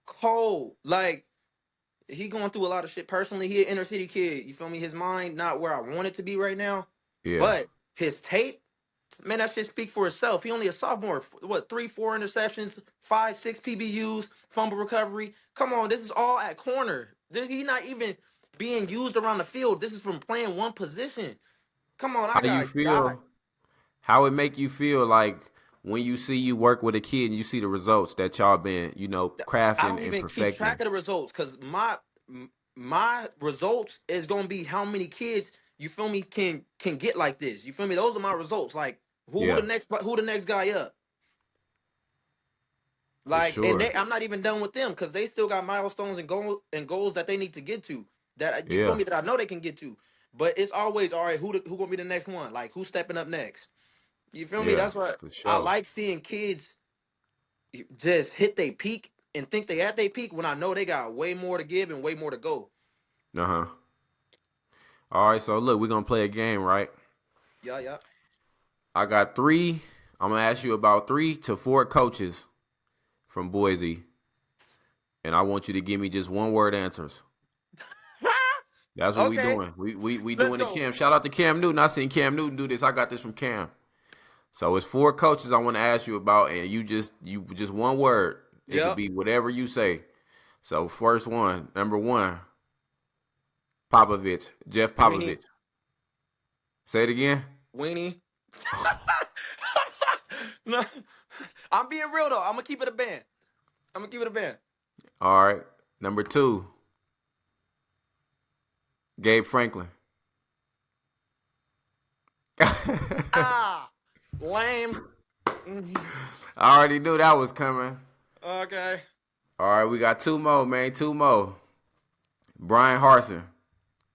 Cold. Like he going through a lot of shit personally. He an inner city kid. You feel me? His mind not where I want it to be right now. Yeah. But his tape, man, that shit speak for itself. He only a sophomore. What, 3, 4 interceptions, 5, 6 PBUs, fumble recovery. Come on, this is all at corner. He not even being used around the field. This is from playing one position. Come on, I How you got God. feel? How it make you feel like when you see you work with a kid and you see the results that y'all been, I crafting don't and even keep perfecting? track of the results because my results is gonna be how many kids you feel me can get like this. You feel me? Those are my results. Like who Yeah. the next guy up? For Like, and sure. I'm not even done with them because they still got milestones and goals that they need to get to. That you feel Yeah. me? That I know they can get to. But it's always all right. Who gonna be the next one? Like, who's stepping up next? You feel me? Yeah. That's what For I sure. like seeing kids just hit their peak and think they at their peak when I know they got way more to give and way more to go. Uh-huh. All right, so look, we're gonna play a game, right? Yeah, yeah. I got three. I'm gonna ask you about 3 to 4 coaches from Boise, and I want you to give me just one word answers. That's what we Okay, doing. We let's doing the go. Cam. Shout out to Cam Newton. I seen Cam Newton do this. I got this from Cam. So it's 4 coaches I want to ask you about, and you just one word. It could Yep. be whatever you say. So first one, number one, Popovich, Jeff Weenie, Popovich. Say it again. weenie. No, I'm being real though. I'm gonna keep it a band. I'm gonna keep it a band. All right. Number two, Gabe Franklin. Ah, lame. I already knew that was coming. Okay. All right, we got 2 more, man. 2 more. Brian Harson.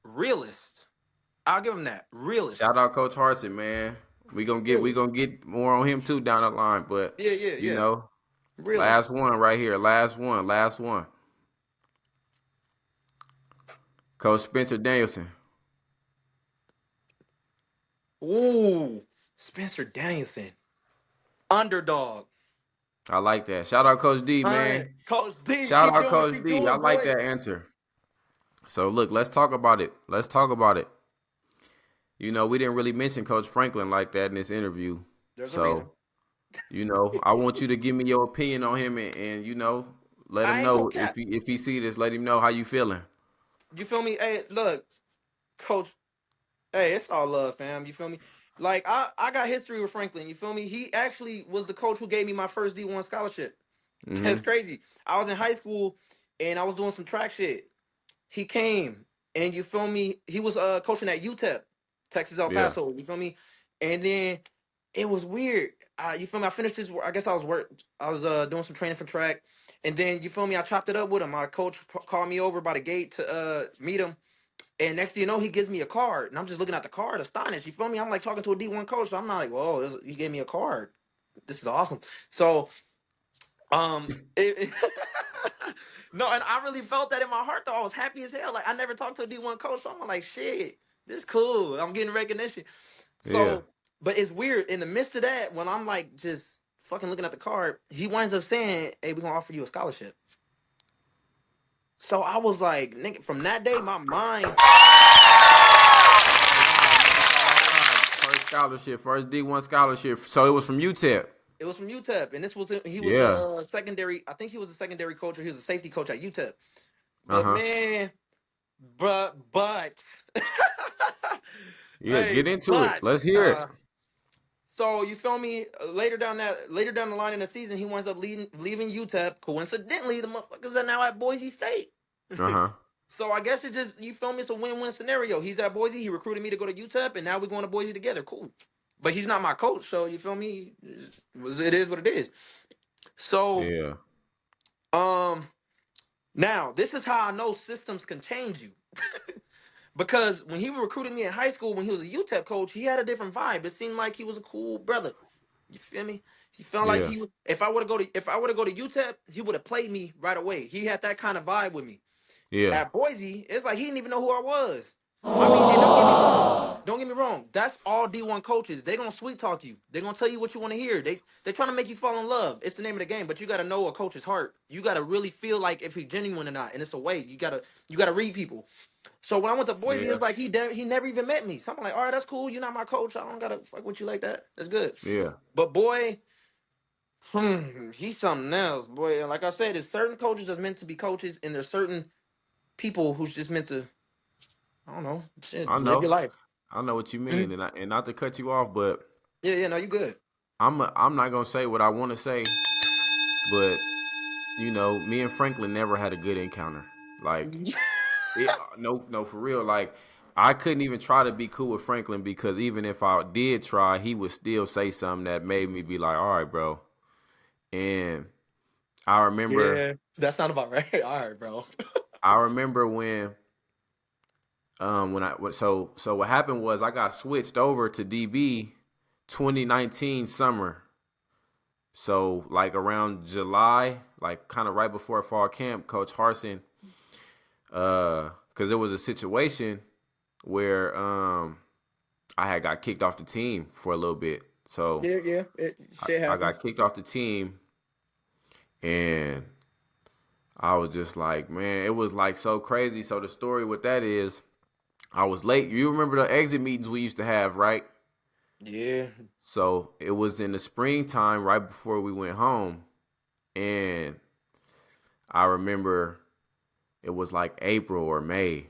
Realist. I'll give him that. Shout Realist. out Coach Harson, man. We Realist. gonna get more on him too down the line, but Yeah, yeah, you yeah. know, last Realist. one right here. Last one. Last one. Coach Spencer Danielson. Ooh, Spencer Danielson. Underdog. I like that. Shout out Coach D, All right. man. Coach D, Shout keep out doing what Coach you D. I doing, like boy. that answer. So look, let's talk about it. Let's talk about it. We didn't really mention Coach Franklin like that in this interview. There's a reason. So, I want you to give me your opinion on him and let him I ain't gonna know cap. if he see this, let him know how you feeling. You feel me? Hey, look, Coach. Hey, it's all love, fam. You feel me? Like I got history with Franklin. You feel me? He actually was the coach who gave me my first D1 scholarship. That's Mm-hmm. crazy. I was in high school and I was doing some track shit. He came and you feel me? He was coaching at UTEP, Texas El Yeah. Paso. You feel me? And then it was weird. You feel me? I finished this. I guess I was doing some training for track, and then you feel me? I chopped it up with him. My coach called me over by the gate to meet him. And next thing you know, he gives me a card, and I'm just looking at the card, astonished. You feel me? I'm like talking to a D1 coach. So I'm not like, whoa, he gave me a card. This is awesome. So no, and I really felt that in my heart though. I was happy as hell. Like I never talked to a D1 coach, so I'm like, shit, this cool. I'm getting recognition. Yeah. So, but it's weird. In the midst of that, when I'm like just fucking looking at the card, he winds up saying, "Hey, we're gonna offer you a scholarship." So I was like, nigga, from that day, my mind. All right, man. All right. First scholarship, first D1 scholarship. So it was from UTEP. It was from UTEP, and this was he was Yeah. a secondary. I think he was a secondary coach, or he was a safety coach at UTEP. But Uh-huh. man, but Yeah, hey, get into it. but Let's hear it. so you feel me? Later down the line in the season, he winds up leaving UTEP. Coincidentally, the motherfuckers are now at Boise State. Uh-huh. So I guess it just you feel me? It's a win-win scenario. He's at Boise. He recruited me to go to UTEP, and now we're going to Boise together. Cool. But he's not my coach, so you feel me? It is what it is. So Yeah. um, now this is how I know systems can change you. Because when he recruited me in high school, when he was a UTEP coach, he had a different vibe. It seemed like he was a cool brother. You feel me? He felt like Yeah. if I were to go to UTEP, he would have played me right away. He had that kind of vibe with me. Yeah. At Boise, it's like he didn't even know who I was. I mean, and don't get me wrong. Don't get me wrong. That's all D1 coaches. They gonna sweet talk you. They gonna tell you what you want to hear. They trying to make you fall in love. It's the name of the game. But you gotta know a coach's heart. You gotta really feel like if he's genuine or not. And it's a way. You gotta read people. So when I went to Boise, Yeah. it's like he never even met me. So I'm like, all right, that's cool. You're not my coach. I don't gotta fuck with you like that. That's good. Yeah. But boy, he's something else, boy. And like I said, there's certain coaches that's meant to be coaches, and there's certain people who's just meant to, I don't know, shit, I live your know. life. I know what you Mhm. mean, and not to cut you off, but Yeah, yeah, no, you good. I'm not gonna say what I want to say, but me and Franklin never had a good encounter. Like, no, for real. Like, I couldn't even try to be cool with Franklin because even if I did try, he would still say something that made me be like, "All right, bro." And I remember Yeah, that sounds about right. All right, bro. I remember when so what happened was I got switched over to DB 2019 summer. So like around July, like kind of right before fall camp, Coach Harsin, because there was a situation where I had got kicked off the team for a little bit. So Yeah, yeah. Shit I happens. got kicked off the team, and I was just like, man, it was like so crazy. So the story with that is, I was late. You remember the exit meetings we used to have, right? Yeah. So it was in the springtime, right before we went home, and I remember it was like April or May,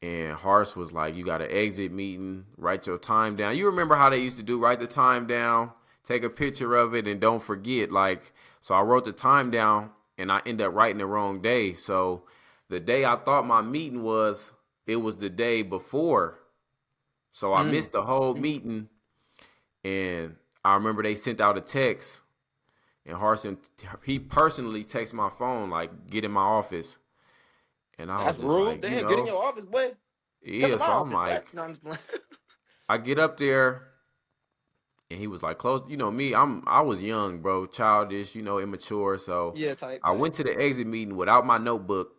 and Hars was like, "You got an exit meeting. Write your time down." You remember how they used to do? Write the time down, take a picture of it, and don't forget. Like, so I wrote the time down, and I ended up writing the wrong day. So the day I thought my meeting was, it was the day before. So I Mm. missed the whole meeting, and I remember they sent out a text, and Harson, he personally texted my phone like, "Get in my office," and I was That's just rude. like, Damn, get in your office, boy. Come yeah. to my So I'm office. like, What? No, I'm just playing. I get up there, and he was like, "Close." You know me, I was young, bro, childish, immature. So Yeah, type, I type. went to the exit meeting without my notebook,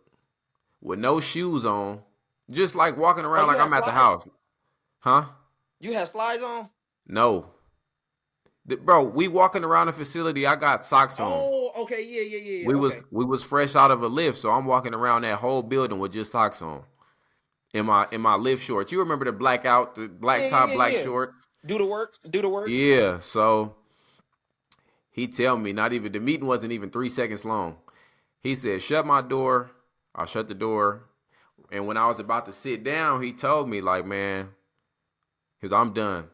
with no shoes on, just like walking Oh, around you like had I'm at the slides? house, huh? You had slides on? No, bro, we walking around the facility. I got socks on. Oh, okay. Yeah, yeah, yeah, yeah. We was Okay. we was fresh out of a lift, so I'm walking around that whole building with just socks on in my lift shorts. You remember the black Yeah, yeah, top, yeah, black yeah. shorts? Do the work. Do the work. Yeah. So he tell me, not even the meeting wasn't even 3 seconds long. He said, "Shut my door." I shut the door, and when I was about to sit down, he told me like, "Man," he was, "I'm done."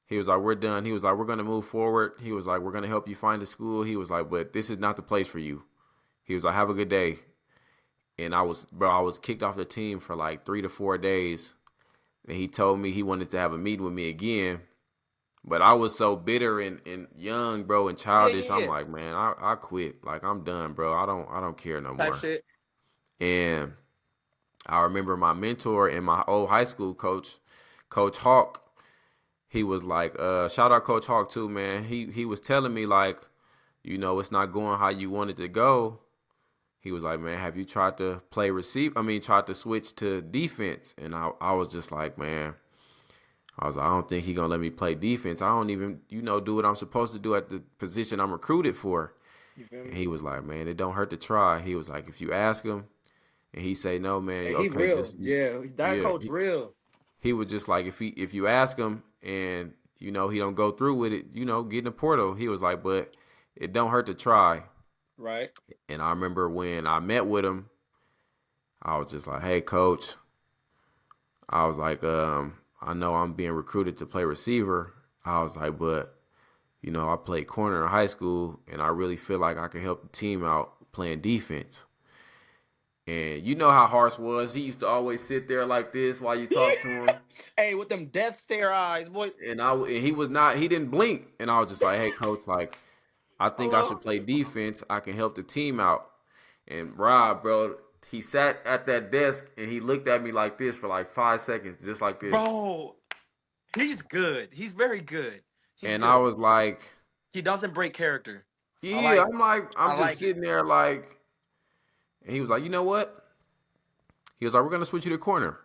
He was like, "We're done." He was like, "We're gonna move forward." He was like, "We're gonna help you find a school." He was like, "But this is not the place for you." He was like, "Have a good day." And I was kicked off the team for like 3 to 4 days. And he told me he wanted to have a meeting with me again. But I was so bitter and young, bro, and Yeah, childish. yeah, I'm yeah. like, man, I quit. Like, I'm done, bro. I don't care no Type more. shit. And I remember my mentor and my old high school coach, Coach Hawk. He was like, shout out Coach Hawk too, man. He was telling me like, it's not going how you want it to go. He was like, man, have you tried to play receive? I mean, tried to switch to defense. And I was just like, man, I was like, I don't think he gonna let me play defense. I don't even, do what I'm supposed to do at the position I'm recruited for. You feel And me? he was like, man, it don't hurt to try. He was like, if you ask him and he say no, man, Hey, he okay, real. just Yeah, that yeah. coach real. He was just like, if you ask him and he don't go through with it, get in the portal. He was like, but it don't hurt to try. Right. And I remember when I met with him, I was just like, hey, coach. I was like, I know I'm being recruited to play receiver. I was like, but, I played corner in high school, and I really feel like I can help the team out playing defense. And you know how Hars was. He used to always sit there like this while you talk to him. Hey, with them death stare eyes, boy. And he didn't blink. And I was just like, hey, coach, like, I think I Hello? should play defense. I can help the team out. And Rob, bro, he sat at that desk and he looked at me like this for like 5 seconds, just like this. Bro, he's good. He's very good. He's And I good. was like, He doesn't break character. I yeah, like I'm it. like, I I'm just like it. sitting there like, and he was like, you know what? He was like, we're going to switch you to corner.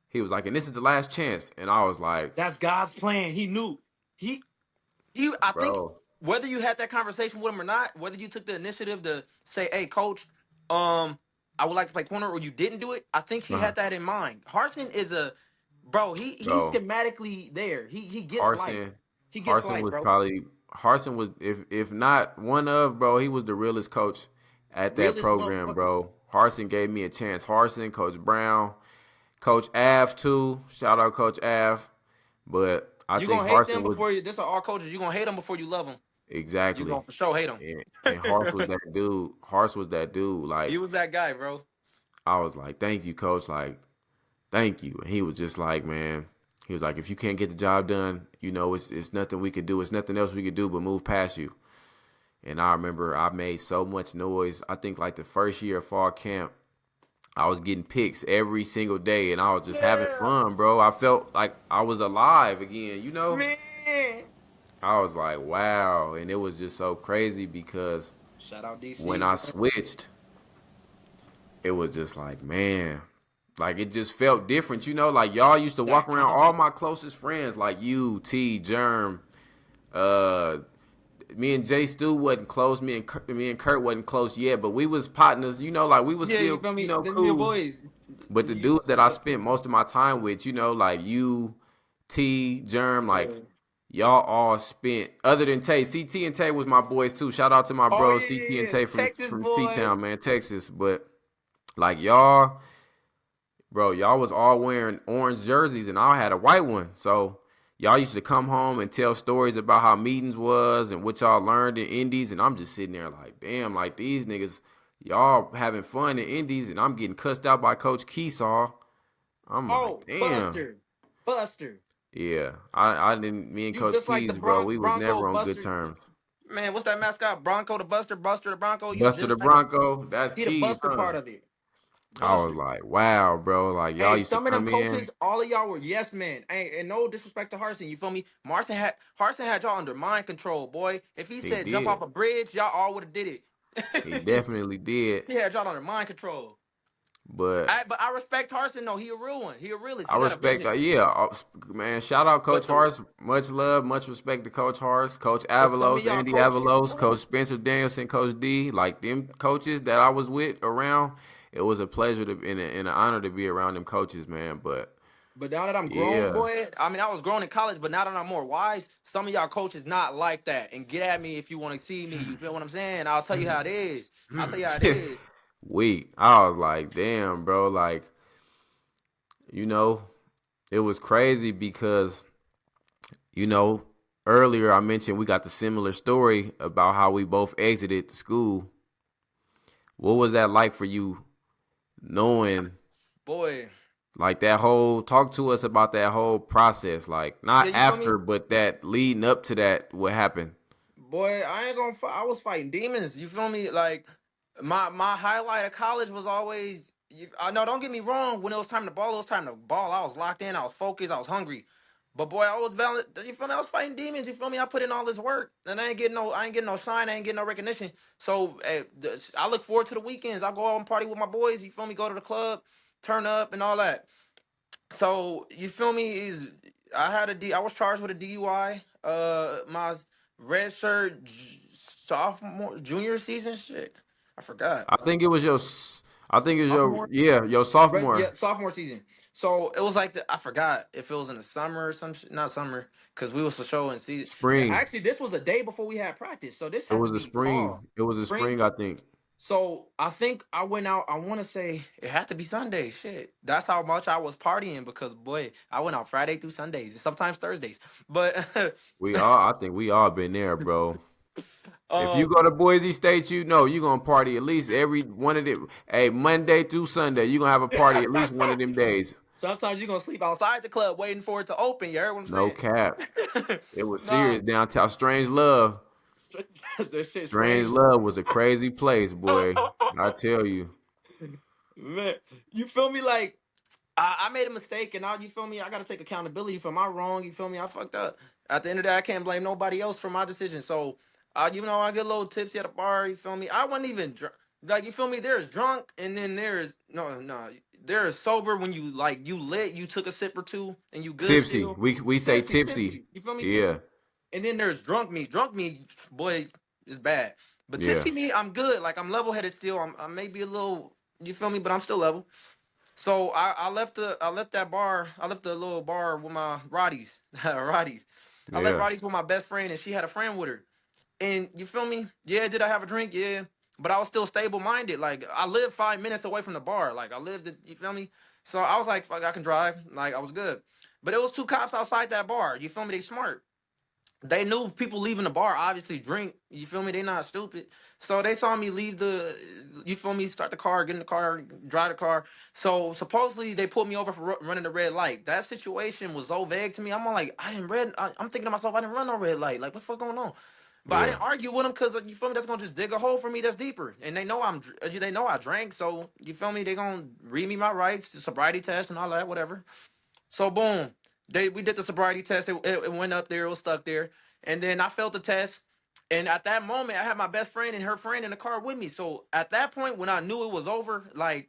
He was like, and this is the last chance. And I was like, That's God's plan. He knew. He I think bro, whether you had that conversation with him or not, whether you took the initiative to say, "Hey, coach, I would like to play corner," or you didn't do it, I think he uh, had that in mind. Harson is a bro. He's bro, schematically there. He gets life. Harson, He gets Harson life, was bro. probably, Harson was, if not one of, bro, he was the realest coach at that Realest program, motherfucker. bro. Harson gave me a chance. Harson, Coach Brown, Coach Av too. Shout out Coach Av. But I You think gonna hate Harson them was before you. This are all coaches. You gonna hate them before you love them. You exactly. gonna for sure hate them. And Hars was that dude. Hars was that dude. He Like, was that guy, bro. I was like, thank you, coach. Like, thank you. And he was just like, man, he was like, if you can't get the job done, it's nothing we could do. It's nothing else we could do but move past you. And I remember I made so much noise. I think like the first year of fall camp, I was getting picks every single day and I was just having Yeah, fun, bro. I felt like I was alive again, you know? man. I was like, wow. And it was just so crazy because Shout out when DC, I man. switched, it was just like, man, like it just felt different, you know? Like y'all used to walk around, all my closest friends, like you, T, Germ, uh, me and Jay Stu wasn't close. Me and Kurt wasn't close yet, but we was partners. You know, like we was Yeah, you still, feel you me? know, Them your cool. boys. But the dudes that I spent most of my time with, you know, like you, T, Germ, like Yeah. y'all all spent. Other than Tay, CT and Tay was my boys too. Shout out to my Oh bros, yeah, CT and yeah, yeah. Tay Texas from T boy. Town, man, Texas. But like y'all, bro, y'all was all wearing orange jerseys and I had a white one. So y'all used to come home and tell stories about how meetings was and what y'all learned in Indies. And I'm just sitting there like, damn, like these niggas, y'all having fun in Indies and I'm getting cussed out by Coach Keesaw. I'm like, Oh, damn. Buster, Buster. Yeah. I didn't, me and You Coach just like the Keys, bro, we was Bronco never on good Buster. terms. Man, what's that mascot? Bronco the Buster, Buster the Bronco. You Buster the just like him. Bronco, that's He the Keys, Buster huh? part of it. I was Buster. like, wow, bro. Like y'all Hey, used to some of them come in. coaches, all of y'all were yes men. Hey, and no disrespect to Harson, you feel me? Harson had y'all under mind control, boy. If he He said jump did. off a bridge, y'all all would have did He it. definitely did. He had y'all under mind control. But But I respect Harson though. He a real one. He a realist. I He got a respect, vision. yeah, man. Shout out But Coach Harris. Much love, much respect to Coach Harris, Coach some of Avalos, y'all Andy coaches, Avalos, ooh. Coach Spencer Danielson, Coach D. Like them coaches that I was with around, it was a pleasure to and an honor to be around them coaches, man. But But now that I'm grown, yeah, boy, I mean I was grown in college, but now that I'm more wise, some of y'all coaches not like that. And get at me if you want to see me. You feel what I'm saying? I'll tell you how it is. I'll tell you how it is. weak. I was like, damn, bro. Like, you know, it was crazy because you know earlier I mentioned we got the similar story about how we both exited the school. What was that like for you knowing Boy. like that whole talk to us about that whole process, like Yeah, not you feel me? after, but that leading up to that, what happened? Boy, I ain't gonna fight. I was fighting demons. You feel me? Like my highlight of college was always. I know. Don't get me wrong. When it was time to ball, it was time to ball. I was locked in. I was focused. I was hungry. But boy, I was valid. You feel me? I was fighting demons. You feel me? I put in all this work, and I ain't getting no. I ain't getting no shine. I ain't getting no recognition. So I look forward to the weekends. I go out and party with my boys. You feel me? Go to the club, turn up, and all that. So you feel me? Is I had a D. I was charged with a DUI. My red shirt sophomore, junior season. Shit, I forgot. I think it was your, I think it was your, Sophomore. yeah, your Yeah, sophomore sophomore season. So it was like I forgot if it was in the summer or some shit. Not summer, because we was for show and season. spring. Actually, this was a day before we had practice. So this It had to was a be spring. fall, It was a spring. spring, I think. So I think I went out. I want to say it had to be Sunday. Shit, that's how much I was partying because boy, I went out Friday through Sundays, sometimes Thursdays. But I think we all been there, bro. If you um, go to Boise State, you know you gonna party at least every one of them. Hey, Monday through Sunday, you gonna have a party at least one of them days. sometimes you're gonna sleep outside the club waiting for it to open. You heard what I'm No saying? cap. It was Nah, serious downtown. Strange Love. this shit Strange strange. Love was a crazy place, boy. I tell you. Man, you feel me? Like I made a mistake, and now you feel me. I gotta take accountability for my wrong. You feel me? I fucked up. At the end of the day, I can't blame nobody else for my decision. So, I get a little tipsy at a bar. You feel me? I wasn't even drunk. Like you feel me? There's drunk, and then there's no. There's sober when you like you lit. You took a sip or two, and you good Tipsy. still. We say Tipsy, tipsy. tipsy. You feel me? Yeah. Tipsy. And then there's drunk me. Drunk me, boy, is bad. But Yeah. tipsy me, I'm good. Like I'm level headed still. I may be a little. You feel me? But I'm still level. So I left that bar. I left the little bar with my Roddies. Roddies. I left Yeah. Roddies with my best friend, and she had a friend with her. And you feel me? Yeah, did I have a drink? Yeah. But I was still stable minded. Like I lived 5 minutes away from the bar. Like I lived you feel me? So I was like, fuck, I can drive. Like I was good. But it was two cops outside that bar. You feel me? They smart. They knew people leaving the bar obviously drink. You feel me? They not stupid. So they saw me leave you feel me, start the car, get in the car, drive the car. So supposedly they pulled me over for running the red light. That situation was so vague to me. I'm like, I didn't red. I'm thinking to myself, I didn't run no red light. Like what the fuck going on? But I Yeah. didn't argue with them because you feel me. That's gonna just dig a hole for me. That's deeper, and they know I drank. So you feel me. They gonna read me my rights, the sobriety test, and all that, whatever. So boom, we did the sobriety test. It went up there. It was stuck there, and then I failed the test. And at that moment, I had my best friend and her friend in the car with me. So at that point, when I knew it was over, like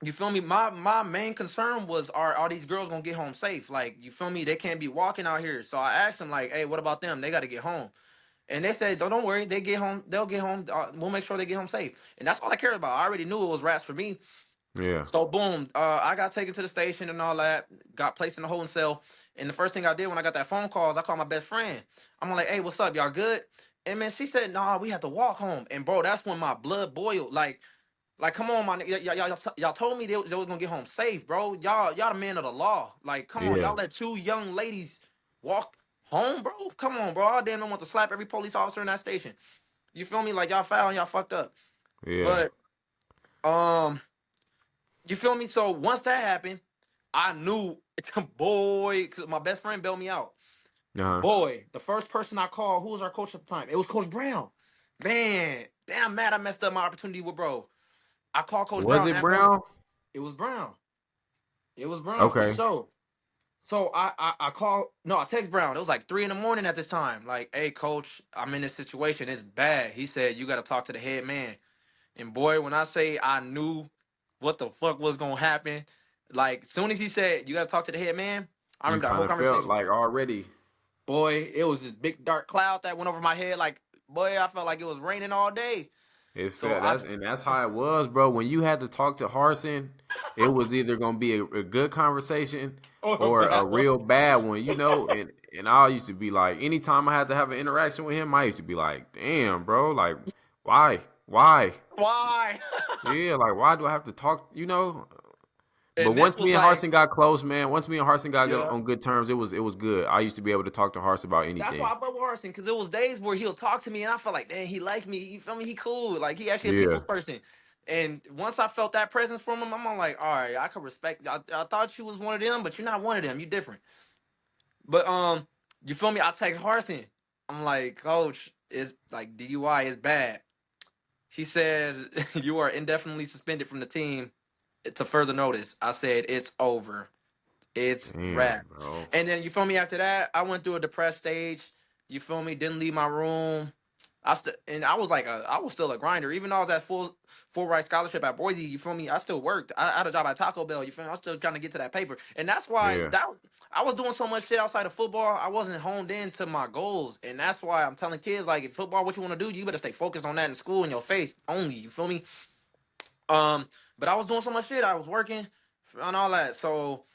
you feel me, my main concern was are these girls gonna get home safe? Like you feel me, they can't be walking out here. So I asked them like, hey, what about them? They got to get home. And they said, don't worry, they get home. They'll get home. We'll make sure they get home safe. And that's all I cared about. I already knew it was raps for me. Yeah. So boom, I got taken to the station and all that. Got placed in the holding cell. And the first thing I did when I got that phone call is I called my best friend. I'm like, hey, what's up? Y'all good? And man, she said, nah, we have to walk home. And bro, that's when my blood boiled. Like, come on, my nigga. Y'all told me they was gonna get home safe, bro. Y'all the man of the law. Like, come on, Yeah. y'all let two young ladies walk home, bro. Come on, bro. I damn want to slap every police officer in that station. You feel me? Like y'all foul and y'all fucked up. Yeah. But um, you feel me? So once that happened, I knew, boy, because my best friend bailed me out. Uh-huh. Boy, the first person I called, who was our coach at the time? It was Coach Brown. Man, damn mad I messed up my opportunity with bro. I called Coach Was Brown it that morning. Brown? It was Brown. It was Brown for Okay. sure. So I called, no, I text Brown. It was like 3 a.m. at this time. Like, hey, coach, I'm in this situation. It's bad. He said, you got to talk to the head man. And boy, when I say I knew what the fuck was going to happen, like, as soon as he said, you got to talk to the head man, I You remember that kind whole of felt conversation. like already. Boy, it was this big dark cloud that went over my head. Like, boy, I felt like it was raining all day. It So felt that's how it was, bro. When you had to talk to Harson, it was either gonna be a good conversation or a or a bad one. real bad one, you know. And I used to be like, anytime I had to have an interaction with him, I used to be like, damn, bro, like, why? Why? Yeah, like, why do I have to talk? You know. But And this once was me and like, Harson got close, man. Once me and Harson got yeah. on good terms, it was good. I used to be able to talk to Harson about That's why anything. I broke with Harrison, because it was days where he'll talk to me and I felt like, dang, he like me. You feel me? He cool. Like he actually a Yeah, people's person. And once I felt that presence from him, I'm like, all right, I can respect. I thought you was one of them, but you're not one of them. You different. But you feel me? I text Harrison. I'm like, Coach, it's like DUI is bad. He says you are indefinitely suspended from the team to further notice. I said it's over. It's damn, rap. bro. And then you feel me, after that, I went through a depressed stage. You feel me? Didn't leave my room. I was like I was still a grinder. Even though I was at full ride scholarship at Boise, you feel me? I still worked. I had a job at Taco Bell, you feel me? I was still trying to get to that paper. And that's why Yeah, I was doing so much shit outside of football, I wasn't honed in to my goals. And that's why I'm telling kids, like, if football what you want to do, you better stay focused on that in school in your faith only. You feel me? Um, but I was doing so much shit. I was working and all that. So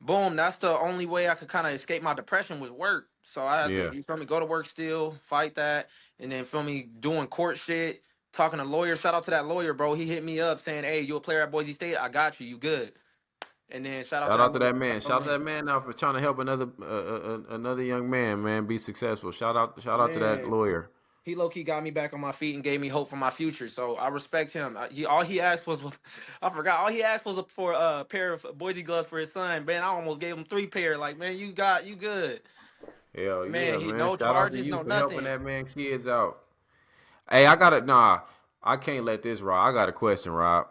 boom, that's the only way I could kind of escape my depression was work. So I had to, yeah. you feel me, go to work still, fight that, and then feel me doing court shit, talking to lawyers. Shout out to that lawyer, bro. He hit me up saying, "Hey, you a player at Boise State? I got you. You good?" And then shout out to Shout that out to lawyer. that man. Shout out to that man now for trying to help another young man be successful. Shout out to that Man, lawyer. he low key got me back on my feet and gave me hope for my future. So I respect him. All he asked was, I forgot. All he asked was for a pair of Boise gloves for his son. Man, I almost gave him 3 pair. Like, man, you good. Hell yeah, Man, he man. no Shout out to charges, you no for helping nothing. that man kids out. Hey, I got it. Nah, I can't let this Rob. I got a question, Rob.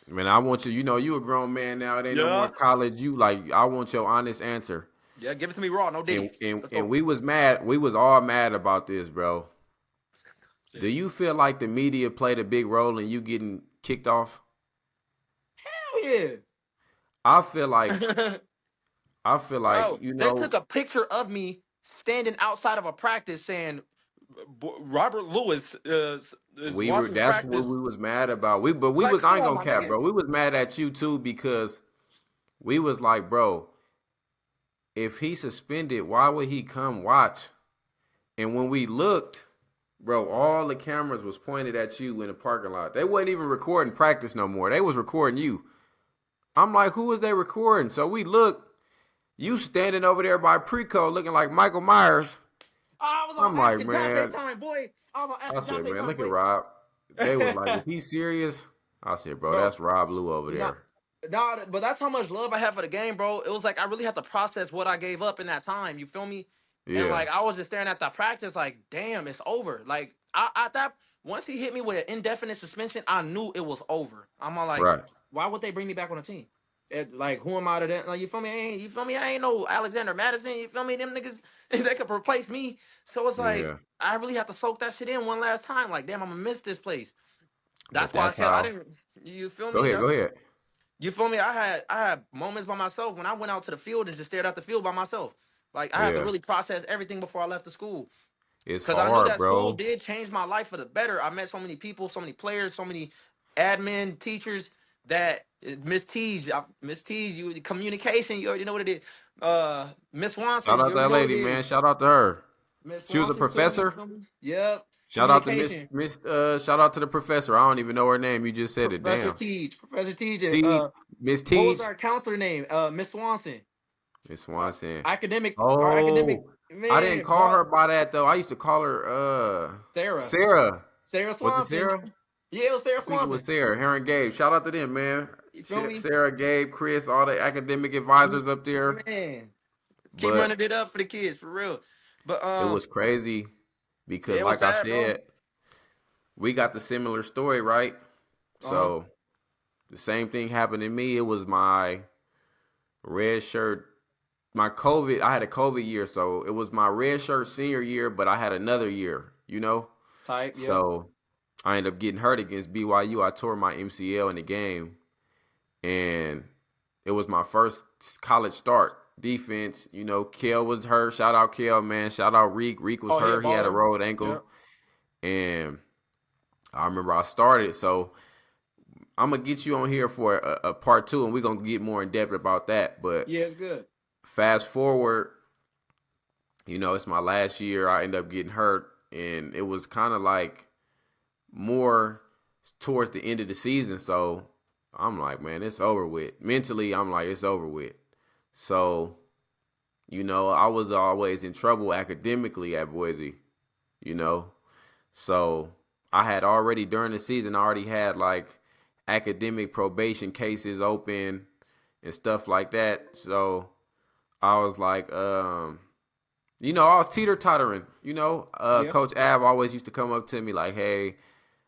Man, I want you. You know, you a grown man now. It ain't no more Yeah. college. You like. I want your honest answer. Yeah, give it to me raw, no And diddy. and Let's and go. we was mad. We was all mad about this, bro. Do Shit. you feel like the media played a big role in you getting kicked off? Hell I feel like. yeah. I feel like Bro, you they know. took a picture of me standing outside of a practice saying Robert Lewis is We were watching that's what practice. we was mad about. We Like, was come I ain't on, gonna my cap, nigga. bro. We was mad at you too because we was like, bro, if he suspended, why would he come watch? And when we looked, bro, all the cameras was pointed at you in the parking lot. They wasn't even recording practice no more. They was recording you. I'm like, who is they recording? So we look, you standing over there by Preco looking like Michael Myers. I was on I'm like, Ask Jonte man, time, boy. I was on I Ask said, Jonte man, time, look at boy. Rob. They was like, is he serious? I said, bro, Bro, that's Rob Lou over not there. nah, but that's how much love I have for the game, bro. It was like I really had to process what I gave up in that time. You feel me? And Yeah. like I was just staring at the practice, like, damn, it's over. Like I that once he hit me with an indefinite suspension, I knew it was over. I'm all like, Right. why would they bring me back on the team? Like, who am I to that? Like, you feel me? You feel me? I ain't no Alexander Madison. You feel me? Them niggas they could replace me. So it's like Yeah. I really have to soak that shit in one last time. Like, damn, I'm gonna miss this place. But That's why I that's kept. I how. didn't. You feel Go me? ahead. Go That's ahead. you feel me? I had moments by myself when I went out to the field and just stared at the field by myself. Like I had to Yeah. really process everything before I left the school. It's Cause I knew hard, that school bro. did change my life for the better. I met so many people, so many players, so many admin teachers that Miss Teej, you communication, you already know what it is. Miss Shout Swanson, you out to already that know what it lady, man. is. Shout out to her. Miss She was a Swanson too, you professor. feel me? Yep. Shout out to Communication. Shout out to the professor. I don't even know her name. You just said it. Professor Damn. Teej. Professor Teej. T Miss What was Teach. our counselor name? Miss Swanson. Miss Swanson. Our academic Oh, I didn't man, call boy. her by that though. I used to call her Sarah. Sarah. Sarah Was it Swanson. Sarah? Yeah, it was Sarah I think it Swanson. was Sarah. Her and Gabe. Shout out to them, man. You feel me? Sarah, Gabe, Chris, all the academic advisors up there. Man. Keep But running it up for the kids, for real. But it was crazy yeah, because, it was like I sad, bro. said, we got the similar story, right? Uh-huh. So the same thing happened to me. It was my red shirt, my COVID. I had a COVID year, so it was my red shirt senior year, but I had another year, you know? Type, yep. So I ended up getting hurt against BYU. I tore my MCL in the game, and it was my first college start. Defense, you know, Kel was hurt. Shout out Kel, man. Shout out Reek. Reek was Oh, he a hurt. He had a baller. rolled ankle. Yep. And I remember I started. So I'm going to get you on here for a part two, and we're going to get more in depth about that. But Yeah, it's good. fast forward, you know, it's my last year. I ended up getting hurt, and it was kind of like more towards the end of the season. So I'm like, man, it's over with. Mentally, I'm like, it's over with. So, you know, I was always in trouble academically at Boise, you know. So I had already during the season, I already had like academic probation cases open and stuff like that. So I was like, you know, I was teeter-tottering, you know. Yeah. Coach Av always used to come up to me like, hey,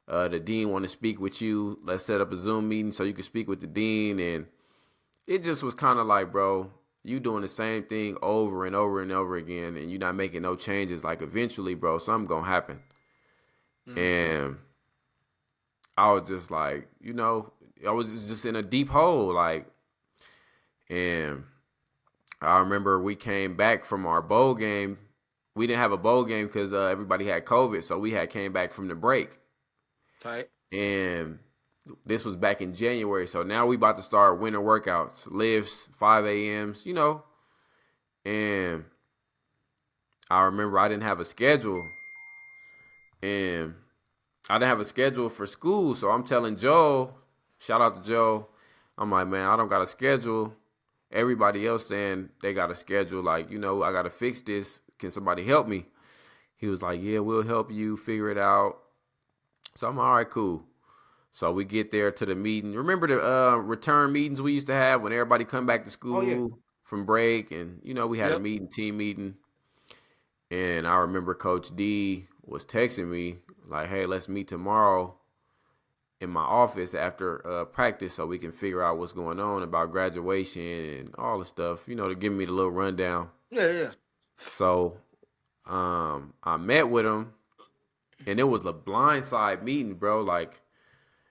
the dean want to speak with you. Let's set up a Zoom meeting so you can speak with the dean. And it just was kind of like, bro, you doing the same thing over and over and over again, and you're not making no changes. Like, eventually, bro, something gonna happen. And I was just like, you know, I was just in a deep hole, like. And I remember we came back from our bowl game. We didn't have a bowl game because everybody had COVID, so we had came back from the break. Tight. And this was back in January. So now we about to start winter workouts, lifts, 5 a.m.s, you know. And I remember I didn't have a schedule. And I didn't have a schedule for school. So I'm telling Joe, shout out to Joe. I'm like, man, I don't got a schedule. Everybody else saying they got a schedule. Like, you know, I got to fix this. Can somebody help me? He was like, yeah, we'll help you figure it out. So I'm all right, cool. So we get there to the meeting. Remember the return meetings we used to have when everybody come back to school from break? And, you know, we had a meeting, team meeting. And I remember Coach D was texting me like, hey, let's meet tomorrow in my office after practice so we can figure out what's going on about graduation and all the stuff, you know, to give me the little rundown. Yeah. So I met with him, and it was a blindside meeting, bro. Like,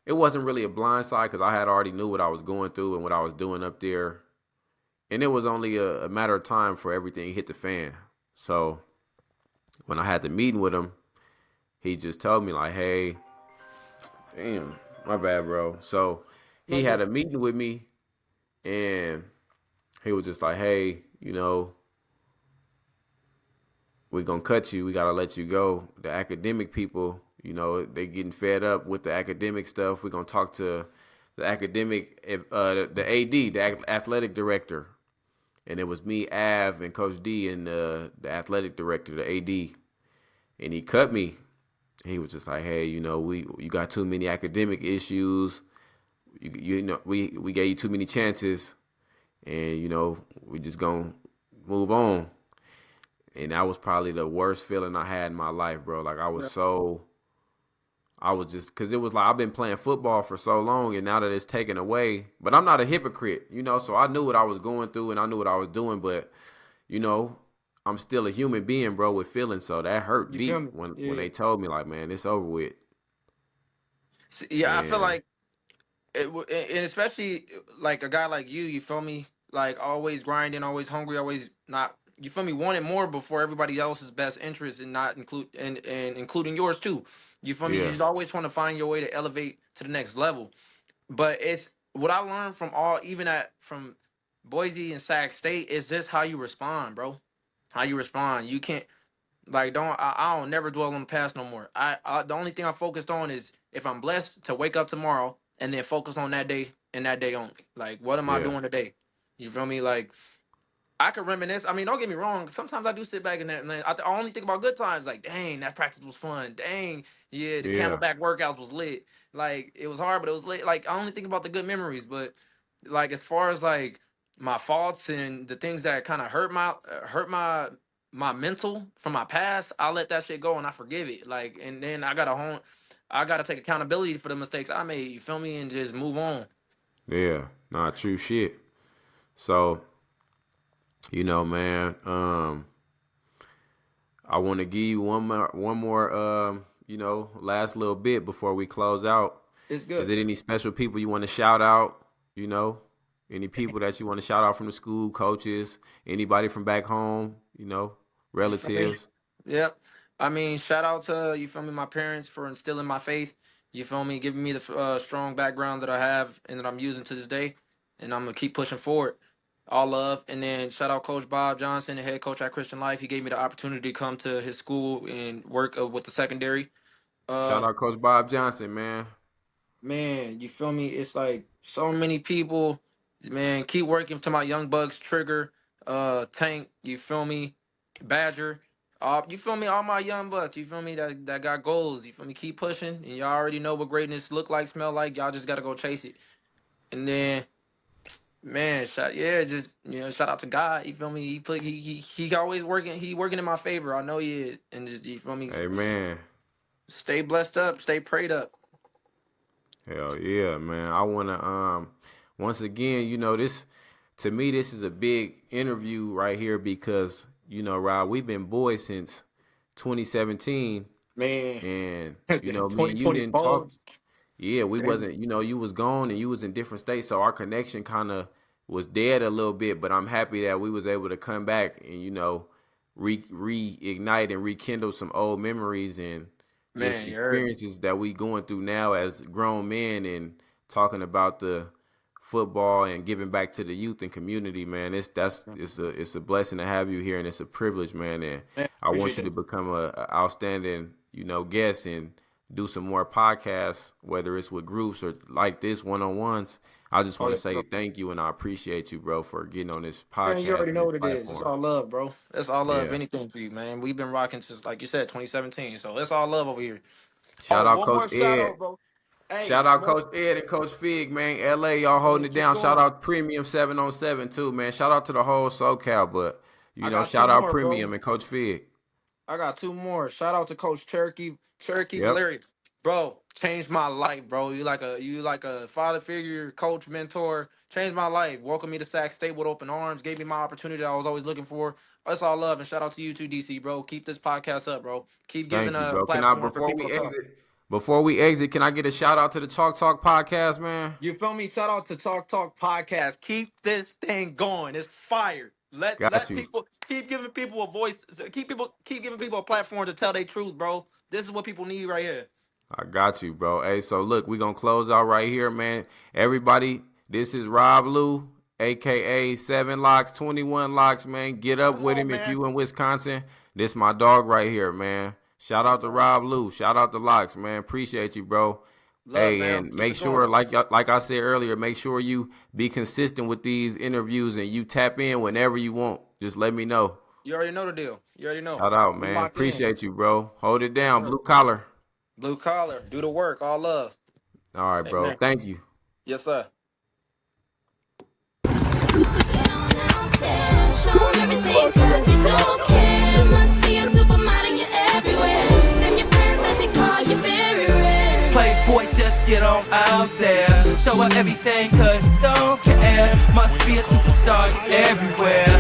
it wasn't really a blindside because I had already knew what I was going through and what I was doing up there. And it was only a matter of time for everything to hit the fan. So when I had the meeting with him, he just told me like, hey, damn, my bad, bro. So he had a meeting with me, and he was just like, hey, you know, we're going to cut you. We got to let you go. The academic people, you know, they getting fed up with the academic stuff. We're going to talk to the academic, the AD, the athletic director. And it was me, Av, and Coach D, and the athletic director, the AD. And he cut me. He was just like, hey, you know, you got too many academic issues. You know, we gave you too many chances. And, you know, we just going to move on. and that was probably the worst feeling I had in my life, bro. Like I was just, cause it was like I've been playing football for so long, and now that it's taken away, but I'm not a hypocrite, so I knew what I was going through and I knew what I was doing, but you know, I'm still a human being, bro, with feelings. So that hurt You feel deep me? when Yeah. they told me, like, man, it's over with. Yeah, I feel And like and especially like a guy like you feel me? Like always grinding, always hungry, always not. You feel me? Wanting more before everybody else's best interest, and not and including yours too. You feel me? You yeah, just always trying to find your way to elevate to the next level. But it's what I learned from even from Boise and Sac State is just how you respond, bro. How you respond. You can't. Like I don't never dwell on the past no more. The only thing I focused on is if I'm blessed to wake up tomorrow and then focus on that day and that day only. Like what am I yeah, doing today? You feel me? Like I could reminisce. I mean, don't get me wrong. Sometimes I do sit back and that, man, I only think about good times. Like, dang, that practice was fun. Dang, yeah, the yeah, Camelback workouts was lit. Like, it was hard, but it was lit. Like, I only think about the good memories. But like, as far as like my faults and the things that kind of hurt my mental from my past, I let that shit go and I forgive it. Like, and then I gotta take accountability for the mistakes I made. You feel me? And just move on. yeah. Not true shit. So, man, I want to give you one more, last little bit before we close out. It's Is good. it any special people you want to shout out? You know, any people that you want to shout out from the school, coaches, anybody from back home, You feel me? relatives? Yep. I mean, shout out to you feel me, my parents for instilling my faith. You feel me, giving me the strong background that I have and that I'm using to this day, and I'm gonna keep pushing forward. All love, and then shout out Coach Bob Johnson, the head coach at Christian Life. He gave me the opportunity to come to his school and work with the secondary. Shout Uh, out Coach Bob Johnson, man. Man, you feel me? It's like so many people, man, keep working to my young bucks, Trigger, Tank, you feel me? Badger. You feel me? All my young bucks, you feel me? That got goals. You feel me? Keep pushing. And y'all already know what greatness look like, smell like. Y'all just gotta go chase it. And then man, just shout out to God. You feel me? He always working, he working in my favor. I know he is. And just you feel me? Amen. Stay blessed up, stay prayed up. Hell yeah, man. I wanna once again, this to me this is a big interview right here because, Rob, we've been boys since 2017 Man, and me and you didn't 2024. talk. Yeah, we Crazy. wasn't, you was gone and you was in different states, so our connection kind of was dead a little bit, but I'm happy that we was able to come back and, reignite and rekindle some old memories and just Man, you heard me. experiences that we going through now as grown men and talking about the football and giving back to the youth and community, man. It's a blessing to have you here and it's a privilege, man. And Man, I want appreciate you to it. become a outstanding, guest and do some more podcasts, whether it's with groups or like this one-on-ones. I just Oh, want yeah. to say thank you and I appreciate you, bro, for getting on this Man, you podcast already and know this what it is. It's platform. all love, bro. That's all love. Yeah. Anything for you, man. We've been rocking since, like you said, 2017. So it's all love over here. Shout Oh, out one Coach more shout Ed. out, bro. Hey, Shout out one, Coach Ed and Coach Fig, man. LA, y'all holding man, it keep down. Shout going. out Premium 7 on 7 too, man. Shout out to the whole SoCal, but I got two shout out more, bro. Premium and Coach Fig. I got two more. Shout out to Coach Cherokee Yep. Valeri. Bro, changed my life, bro. You like a father figure, coach, mentor. Changed my life. Welcomed me to Sac State with open arms. Gave me my opportunity that I was always looking for. That's all love and shout out to you too, DC, bro. Keep this podcast up, bro. Keep giving Thank you, a bro. Can I platform for people to talk. before we exit, can I get a shout out to the Talk podcast, man? You feel me? Shout out to Talk Podcast. Keep this thing going. It's fire. Got Let you. people keep giving people a voice. Keep giving people a platform to tell their truth, bro. This is what people need right here. I got you, bro. Hey, so look, we gonna close out right here, man. Everybody, this is Rob Lou, aka 7 LAUXX, 21 LAUXX, man. Get up Come with on, him if man. you in Wisconsin. This my dog right here, man. Shout out to Rob Lou. Shout out to LAUXX, man. Appreciate you, bro. Love, Hey, man. and Keep make it going. sure, like I said earlier, make sure you be consistent with these interviews and you tap in whenever you want. Just let me know. You already know the deal. You already know. Shout out, We man. locked in. Appreciate you, bro. Hold it Yes, down. sir. Blue collar. Blue collar. Do the work. All love. All right, bro. Amen. Thank you. Yes, sir. Get on out there, show 'em everything 'cause you don't care. big boy, just get on out there. Show her everything, cause you don't care. Must be a superstar, you everywhere.